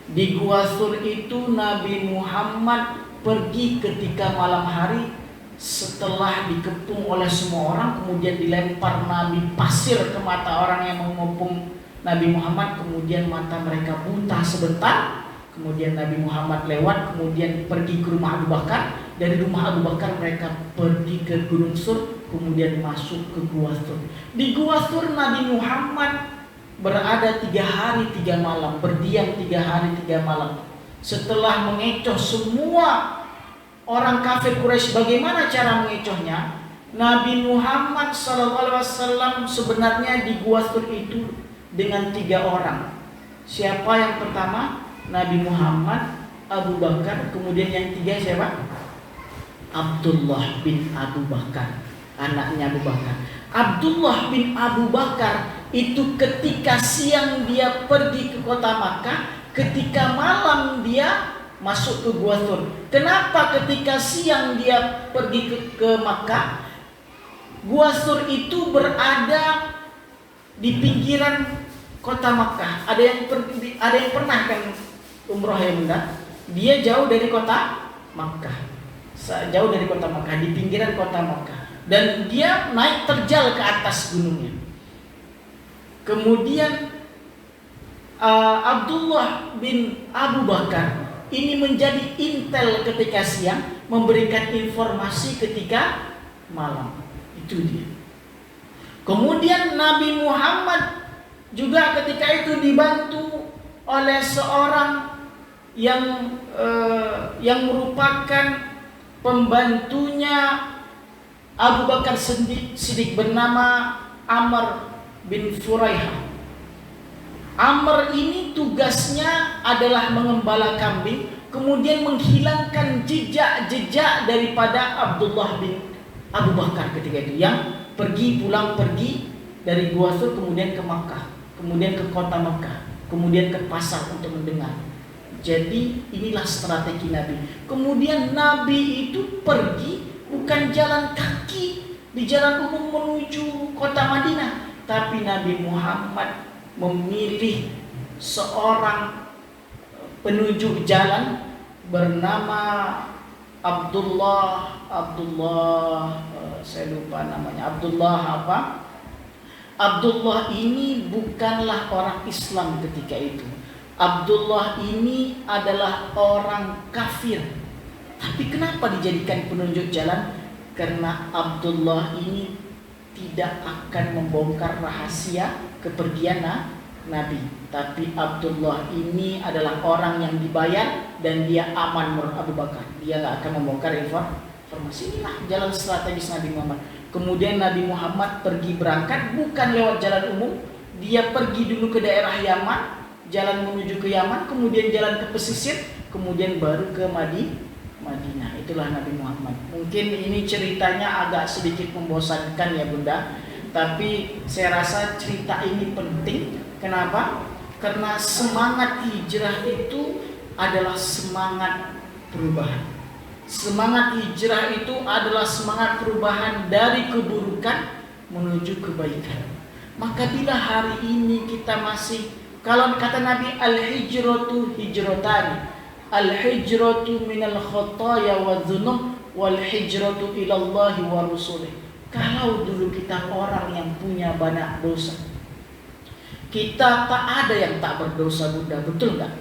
Di Gua Sur itu Nabi Muhammad pergi ketika malam hari setelah dikepung oleh semua orang, kemudian dilempar Nabi pasir ke mata orang yang mengepung Nabi Muhammad, kemudian mata mereka buta sebentar. Kemudian Nabi Muhammad lewat, kemudian pergi ke rumah Abu Bakar. Dari rumah Abu Bakar mereka pergi ke Gunung Sur, kemudian masuk ke Gua Sur. Di Gua Sur Nabi Muhammad berada 3 hari 3 malam, berdiam 3 hari 3 malam. Setelah mengecoh semua orang kafir Quraisy, bagaimana cara mengecohnya? Nabi Muhammad SAW sebenarnya di Gua Sur itu dengan 3 orang. Siapa yang pertama? Nabi Muhammad, Abu Bakar, kemudian yang 3 siapa? Abdullah bin Abu Bakar, anaknya Abu Bakar. Abdullah bin Abu Bakar itu ketika siang dia pergi ke kota Makkah, ketika malam dia masuk ke Gua Sur. Kenapa ketika siang dia pergi ke Makkah? Gua Sur itu berada di pinggiran kota Makkah. Ada yang pernah kan umroh ya Bunda? Dia jauh dari kota Makkah. Jauh dari kota Makkah, di pinggiran kota Makkah. Dan dia naik terjal ke atas gunungnya. Kemudian Abdullah bin Abu Bakar ini menjadi intel ketika siang, memberikan informasi ketika malam. Itu dia. Kemudian Nabi Muhammad juga ketika itu dibantu oleh seorang yang merupakan pembantunya Abu Bakar Siddiq bernama Amr bin Furaihah. Amr ini tugasnya adalah mengembala kambing, kemudian menghilangkan jejak-jejak daripada Abdullah bin Abu Bakar ketika itu, yang pulang pergi dari Gua Sur, kemudian ke Makkah, kemudian ke kota Makkah, kemudian ke pasar untuk mendengar. Jadi inilah strategi Nabi. Kemudian Nabi itu pergi bukan jalan kaki di jalan umum menuju kota Madinah, tapi Nabi Muhammad memilih seorang penunjuk jalan bernama Abdullah, saya lupa namanya, Abdullah apa? Abdullah ini bukanlah orang Islam ketika itu. Abdullah ini adalah orang kafir. Tapi kenapa dijadikan penunjuk jalan? Karena Abdullah ini tidak akan membongkar rahasia kepergian Nabi. Tapi Abdullah ini adalah orang yang dibayar dan dia aman menurut Abu Bakar. Dia gak akan membongkar informasi. Inilah jalan strategis Nabi Muhammad. Kemudian Nabi Muhammad pergi berangkat bukan lewat jalan umum. Dia pergi dulu ke daerah Yaman, jalan menuju ke Yaman, kemudian jalan ke pesisir, kemudian baru ke Madinah. Itulah Nabi Muhammad. Mungkin ini ceritanya agak sedikit membosankan ya Bunda, tapi saya rasa cerita ini penting. Kenapa? Karena semangat hijrah itu adalah semangat perubahan. Semangat hijrah itu adalah semangat perubahan dari keburukan menuju kebaikan. Maka bila hari ini kita masih, kalau kata Nabi, al-hijratu hijrotani, al-hijratu minal khotoya wa dzunub wal hijratu ilallahi wa rasulih. Kalau dulu kita orang yang punya banyak dosa, kita tak ada yang tak berdosa, Bunda, betul nggak?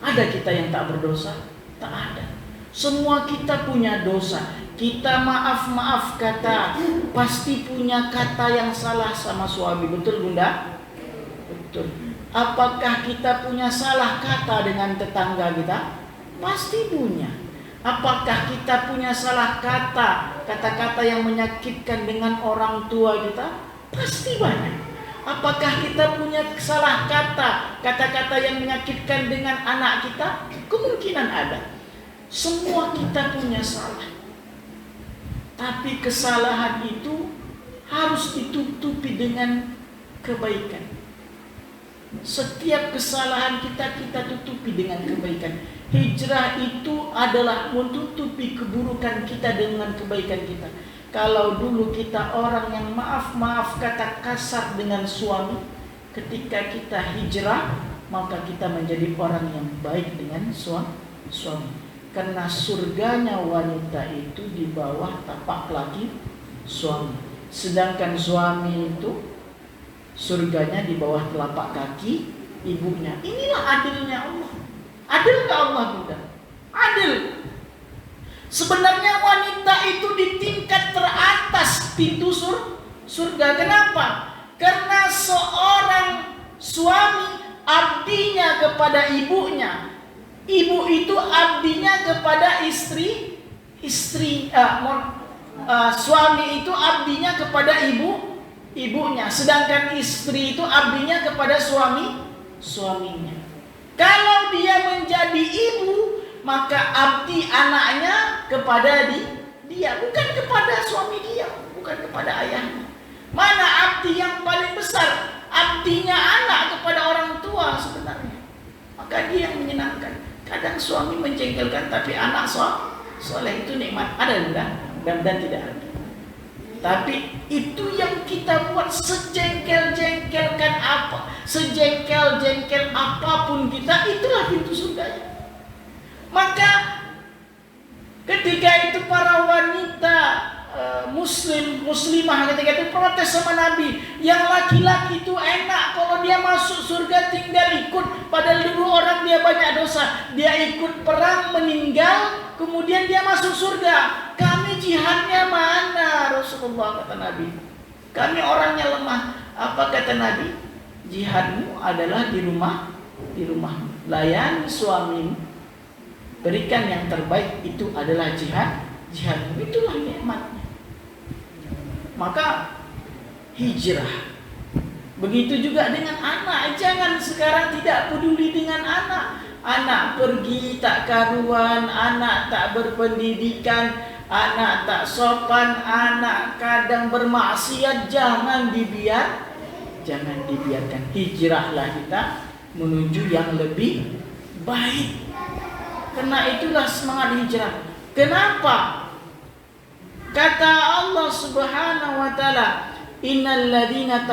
Ada kita yang tak berdosa? Tak ada. Semua kita punya dosa. Kita maaf kata, pasti punya kata yang salah sama suami, betul Bunda? Betul. Apakah kita punya salah kata dengan tetangga kita? Pasti punya. Apakah kita punya salah kata, kata-kata yang menyakitkan dengan orang tua kita? Pasti banyak. Apakah kita punya salah kata, kata-kata yang menyakitkan dengan anak kita? Kemungkinan ada. Semua kita punya salah. Tapi kesalahan itu harus ditutupi dengan kebaikan. Setiap kesalahan kita tutupi dengan kebaikan. Hijrah itu adalah menutupi keburukan kita dengan kebaikan kita. Kalau dulu kita orang yang maaf kata kasar dengan suami, ketika kita hijrah, maka kita menjadi orang yang baik dengan suami. Karena surganya wanita itu di bawah tapak kaki suami. Sedangkan suami itu surganya di bawah telapak kaki ibunya. Inilah adilnya Allah. Adil gak Allah, Bunda? Adil. Sebenarnya wanita itu di tingkat teratas pintu surga. Kenapa? Karena seorang suami abdinya kepada ibunya. Ibu itu abdinya kepada suami itu abdinya kepada ibunya, sedangkan istri itu abdinya kepada suaminya. Kalau dia menjadi ibu, maka abdi anaknya kepada dia, bukan kepada suami dia, bukan kepada ayahnya. Mana abdi yang paling besar? Abdinya anak kepada orang tua sebenarnya. Maka dia yang menyenangkan. Kadang suami menjengkelkan, tapi anak soleh itu nikmat. Ada enggak? Dan tidak ada. Tapi itu yang kita buat, sejengkel-jengkelkan apa, sejengkel-jengkel apapun kita, itulah pintu surga. Maka ketika itu para wanita muslimah ketika itu protes sama Nabi, yang laki-laki itu enak kalau dia masuk surga tinggal ikut, padahal dulu orang dia banyak dosa, dia ikut perang meninggal, kemudian dia masuk surga. Kami jihadnya mana? Rasulullah kata Nabi, kami orangnya lemah. Apa kata Nabi? Jihadmu adalah di rumah. Layani suamimu, berikan yang terbaik, itu adalah jihadmu. Itulah nikmatnya. Maka hijrah. Begitu juga dengan anak. Jangan sekarang tidak peduli dengan anak. Anak pergi tak karuan, anak tak berpendidikan, anak tak sopan, anak kadang bermaksiat. Jangan dibiarkan. Hijrahlah kita menuju yang lebih baik. Karena itulah semangat hijrah. Kenapa? Kata Allah Subhanahu wa taala, innal ladzina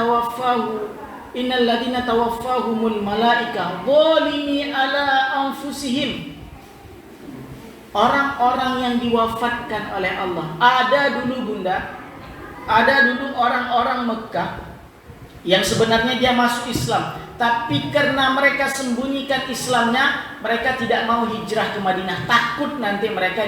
tawaffahumul malaika zalimi ala anfusihim. Orang-orang yang diwafatkan oleh Allah. Ada dulu Bunda, ada dulu orang-orang Mekah yang sebenarnya dia masuk Islam, tapi karena mereka sembunyikan Islamnya, mereka tidak mau hijrah ke Madinah, takut nanti mereka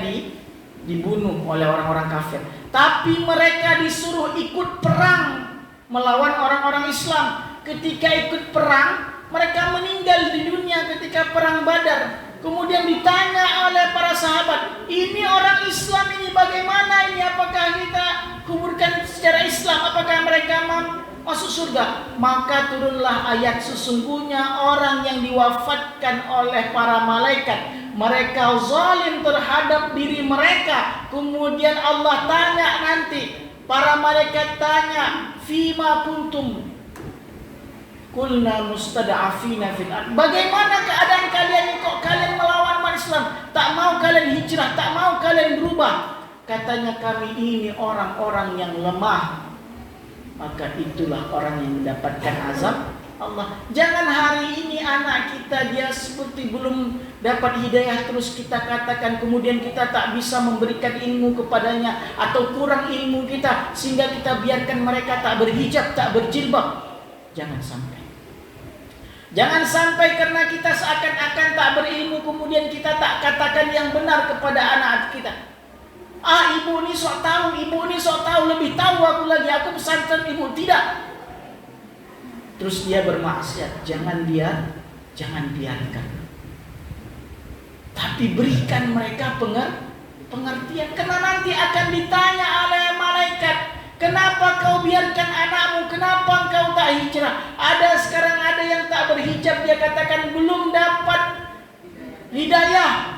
dibunuh oleh orang-orang kafir. Tapi mereka disuruh ikut perang melawan orang-orang Islam. Ketika ikut perang, mereka meninggal di dunia ketika perang Badar. Kemudian ditanya oleh para sahabat, ini orang Islam ini bagaimana ini? Apakah kita kuburkan secara Islam? Apakah mereka masuk surga? Maka turunlah ayat, sesungguhnya orang yang diwafatkan oleh para malaikat, mereka zalim terhadap diri mereka. Kemudian Allah tanya nanti, para malaikat tanya, fima kuntum? Kulna mustada'afina fil ard. Bagaimana keadaan kalian kok kalian melawan umat Islam? Tak mau kalian hijrah, tak mau kalian berubah. Katanya, kami ini orang-orang yang lemah. Maka itulah orang yang mendapatkan azab Allah. Jangan hari ini anak kita dia sebut seperti belum dapat hidayah terus kita katakan, kemudian kita tak bisa memberikan ilmu kepadanya, atau kurang ilmu kita sehingga kita biarkan mereka tak berhijab, tak berjilbab. Jangan sampai. Jangan sampai karena kita seakan-akan tak berilmu kemudian kita tak katakan yang benar kepada anak kita. Ibu ni sok tahu, lebih tahu aku lagi, aku pesantren ibu. Tidak. Terus dia bermaksiat. Jangan biarkan. Tapi berikan mereka pengertian. Karena nanti akan ditanya oleh malaikat, kenapa kau biarkan anakmu? Kenapa engkau tak hijrah? Sekarang ada yang tak berhijab, dia katakan belum dapat hidayah.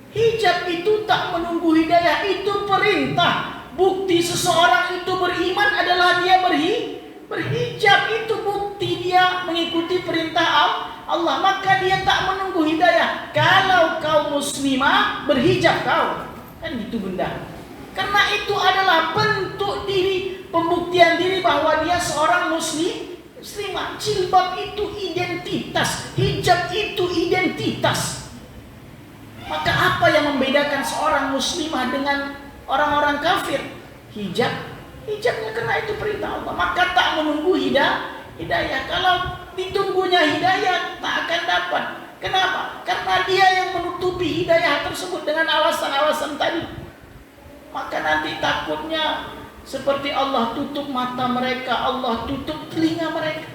Hijab itu tak menunggu hidayah, itu perintah. Bukti seseorang itu beriman adalah dia berhijab. Itu bukti dia mengikuti perintah Allah. Maka dia tak menunggu hidayah. Kalau kau muslimah, berhijab kau. Kan gitu bunda. Karena itu adalah bentuk diri, pembuktian diri bahwa dia seorang muslimah. Jilbab itu identitas, hijab itu identitas. Maka apa yang membedakan seorang muslimah dengan orang-orang kafir? Hijabnya, karena itu perintah Allah. Maka tak menunggu hidayah. Kalau ditunggunya hidayah, tak akan dapat. Kenapa? Karena dia yang menutupi hidayah tersebut dengan alasan-alasan tadi. Maka nanti takutnya seperti Allah tutup mata mereka, Allah tutup telinga mereka.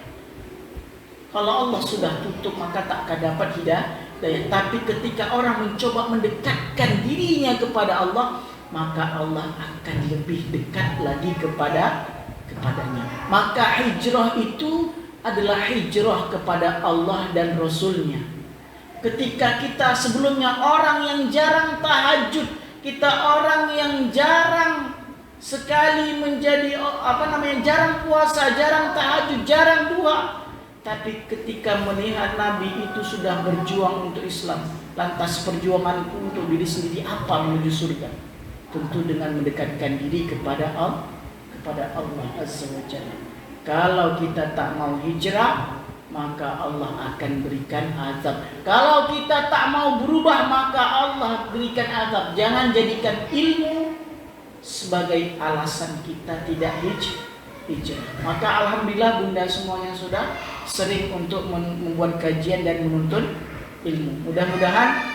Kalau Allah sudah tutup, maka tak akan dapat hidayah. Tapi ketika orang mencoba mendekatkan dirinya kepada Allah, maka Allah akan lebih dekat lagi kepadanya. Maka hijrah itu adalah hijrah kepada Allah dan Rasulnya. Ketika kita sebelumnya orang yang jarang tahajud, kita orang yang jarang sekali menjadi jarang puasa, jarang tahajud, jarang duha. Tapi ketika melihat Nabi itu sudah berjuang untuk Islam, lantas perjuanganku untuk diri sendiri apa menuju surga? Tentu dengan mendekatkan diri kepada Allah Azza wa Jalla. Kalau kita tak mau hijrah, maka Allah akan berikan azab. Kalau kita tak mau berubah, maka Allah berikan azab. Jangan jadikan ilmu sebagai alasan kita tidak hijrah. Maka alhamdulillah bunda semuanya sudah sering untuk membuat kajian dan menuntut ilmu. Mudah-mudahan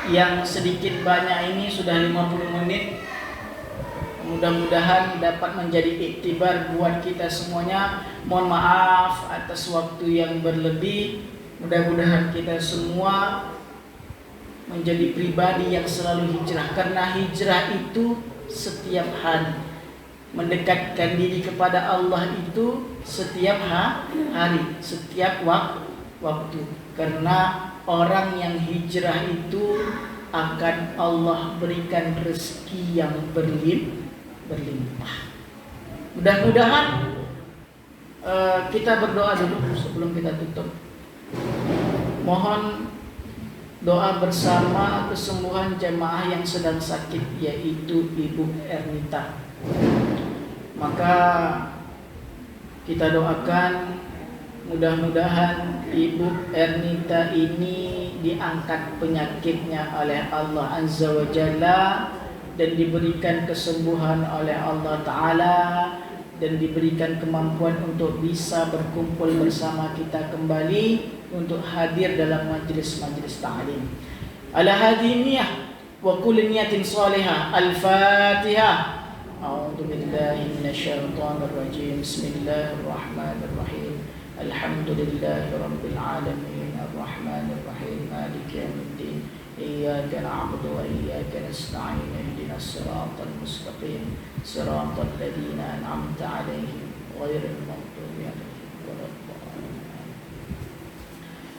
yang sedikit banyak ini sudah 50 menit. Mudah-mudahan dapat menjadi iktibar buat kita semuanya. Mohon maaf atas waktu yang berlebih. Mudah-mudahan kita semua menjadi pribadi yang selalu hijrah. Karena hijrah itu setiap hari. Mendekatkan diri kepada Allah itu setiap hari, setiap waktu. Karena orang yang hijrah itu akan Allah berikan rezeki yang berlimpah. Mudah-mudahan kita berdoa dulu sebelum kita tutup. Mohon doa bersama kesembuhan jemaah yang sedang sakit, yaitu Ibu Ernita. Maka kita doakan mudah-mudahan Ibu Ernita ini diangkat penyakitnya oleh Allah Azza wa Jalla dan diberikan kesembuhan oleh Allah Ta'ala dan diberikan kemampuan untuk bisa berkumpul bersama kita kembali untuk hadir dalam majlis-majlis ta'lim. Ala hadhihi niyyah wa kulli niyatin salihah. Al-Fatihah. A'udzu billahi minasyaitonir rajim. Bismillahirrahmanirrahim. Alhamdulillahi rabbil alamin. Arrahmanir rahim. Maliki yaumiddin. Iyyaka na'budu wa iyyaka nasta'in. Ihdinas siratal mustaqim. Siratal ladzina an'amta 'alaihim ghairil maghdubi 'alaihim waladdallin.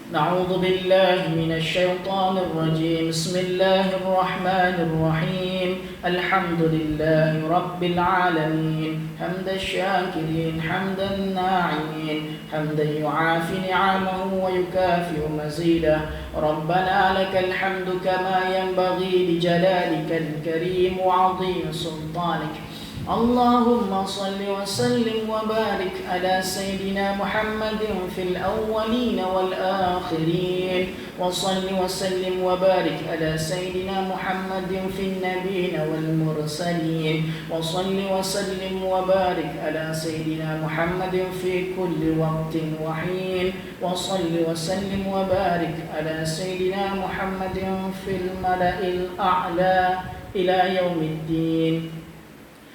Na'udzu billahi minasyaitonir rajim. Bismillahirrahmanir rahim. Alhamdulillahi rabbil alamin. Hamdan syakirin, hamdan na'imin, hamdan yu'afi ni'amahu wa yukafi'u mazidah. Rabbana lakal hamdu kama yanbaghi li jalalika al-karim wa 'azimi sultanik. اللهم صل وسلم وبارك على سيدنا محمد في الأولين والآخرين وصل وسلم وبارك على سيدنا محمد في النبيين والمرسلين وصل وسلم وبارك على سيدنا محمد في كل وقت وحين وصل وسلم وبارك على سيدنا محمد في الملأ الأعلى إلى يوم الدين.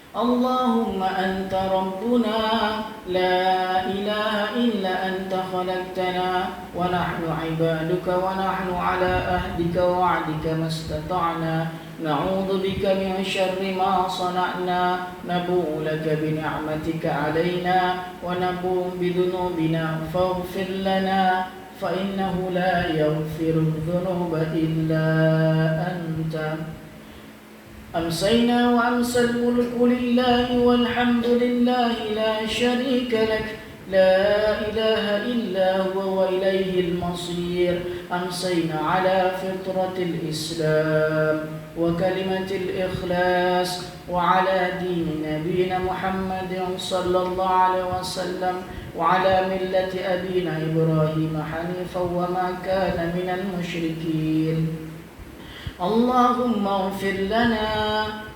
اللهم أنت ربنا لا إله إلا أنت خلقتنا ونحن عبادك ونحن على عهدك ووعدك ما استطعنا نعوذ بك من شر ما صنعنا نبوء لك بنعمتك علينا ونبوء بذنوبنا فاغفر لنا فإنه لا يغفر الذنوب إلا أنت. أمسينا وأمسى الملك لله والحمد لله لا شريك لك لا إله إلا هو وإليه المصير. أمسينا على فطرة الإسلام وكلمة الإخلاص وعلى دين نبينا محمد صلى الله عليه وسلم وعلى ملة أبينا إبراهيم حنيفا وما كان من المشركين. اللهم اغفر لنا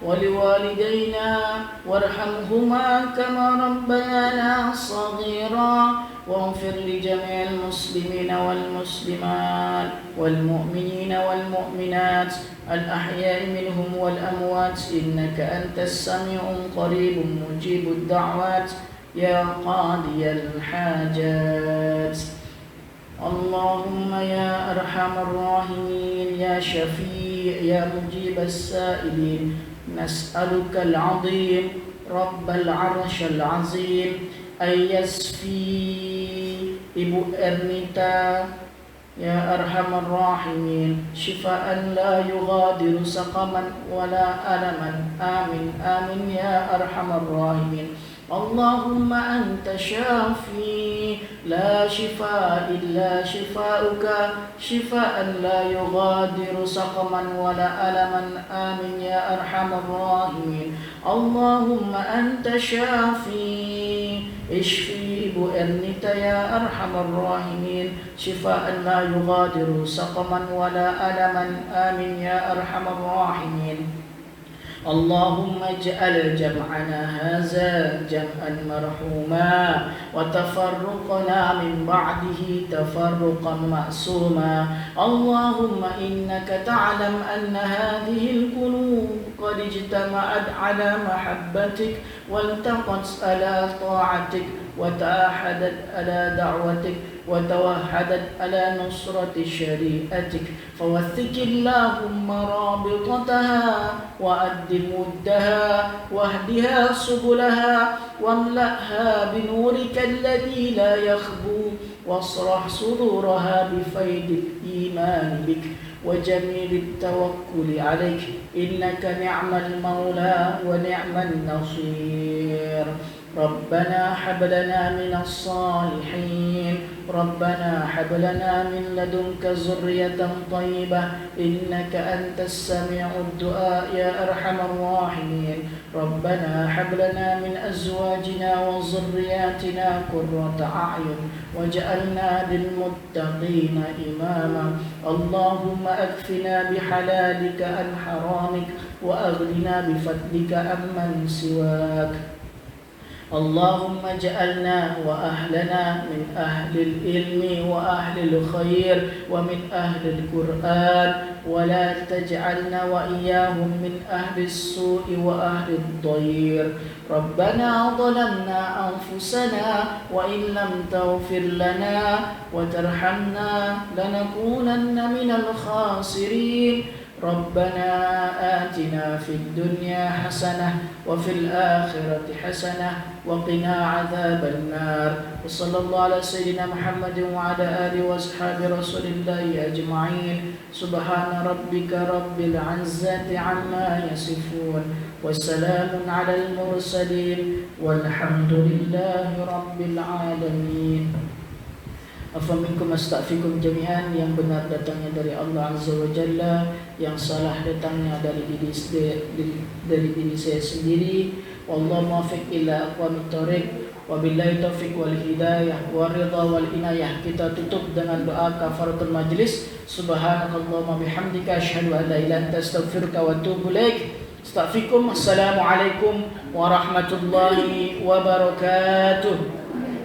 ولوالدينا وارحمهما كما ربيانا صغيرا واغفر لجميع المسلمين والمسلمات والمؤمنين والمؤمنات الأحياء منهم والأموات إنك أنت السميع قريب مجيب الدعوات يا قاضي الحاجات. اللهم يا أرحم الراحمين يا شفيع يا مجيب السائلين نسألك العظيم رب العرش العظيم أن يشفي Ibu Ernita يا أرحم الراحمين شفاء لا يغادر سقما ولا ألما آمين آمين يا أرحم الراحمين. اللهم أنت شافي لا شفاء إلا شفاؤك شفاء لا يغادر سقما ولا ألما آمين يا أرحم الراحمين. اللهم أنت شافي اشفي Ibu Ernita يا أرحم الراحمين شفاء لا يغادر سقما ولا ألما آمين يا أرحم الراحمين. اللهم اجعل جمعنا هذا جمعا مرحوما وتفرقنا من بعده تفرقا معصوما. اللهم إنك تعلم أن هذه القلوب قد اجتمعت على محبتك والتقت على طاعتك وتعاهدت على دعوتك وتوحدت على نصرة شريعتك فوثق اللهم رابطتها وأد مدها واهدها سبلها واملأها بنورك الذي لا يخبو واشرح صدورها بفيض الإيمان بك وجميل التوكل عليك إنك نعم المولى ونعم النصير. ربنا هب لنا من الصالحين ربنا هب لنا من لدنك ذرية طيبة إنك أنت السميع الدعاء يا أرحم الراحمين. ربنا هب لنا من أزواجنا وذرياتنا قرة أعين واجعلنا للمتقين إماما. اللهم أكفنا بحلالك عن حرامك وأغننا بفضلك عمن سواك. اللهم اجعلنا وأهلنا من أهل العلم وأهل الخير ومن أهل القرآن ولا تجعلنا وإياهم من أهل السوء وأهل الضير. ربنا ظلمنا أنفسنا وإن لم تغفر لنا وترحمنا لنكونن من الخاسرين. ربنا آتنا في الدنيا حسنة وفي الآخرة حسنة وقنا عذاب النار. وصلى الله على سيدنا محمد وعلى آله وأصحابه رسول الله أجمعين. سبحان ربك رب العزة عما يصفون وسلام على المرسلين والحمد لله رب العالمين. Afaminkum astaghfirukum jami'an, yang benar datangnya dari Allah Azza wa Jalla, yang salah datangnya dari diri saya sendiri. Wallahu muwaffiq ila aqwamit thoriq, wabillahi taufiq wal hidayah waridha wal inayah. Kita tutup dengan doa kafaratul majlis. Subhanakallahumma bihamdika asyhadu an la ilaha illa anta astaghfiruka wa atubu ilaik. Astaghfirukum. Assalamualaikum warahmatullahi wabarakatuh.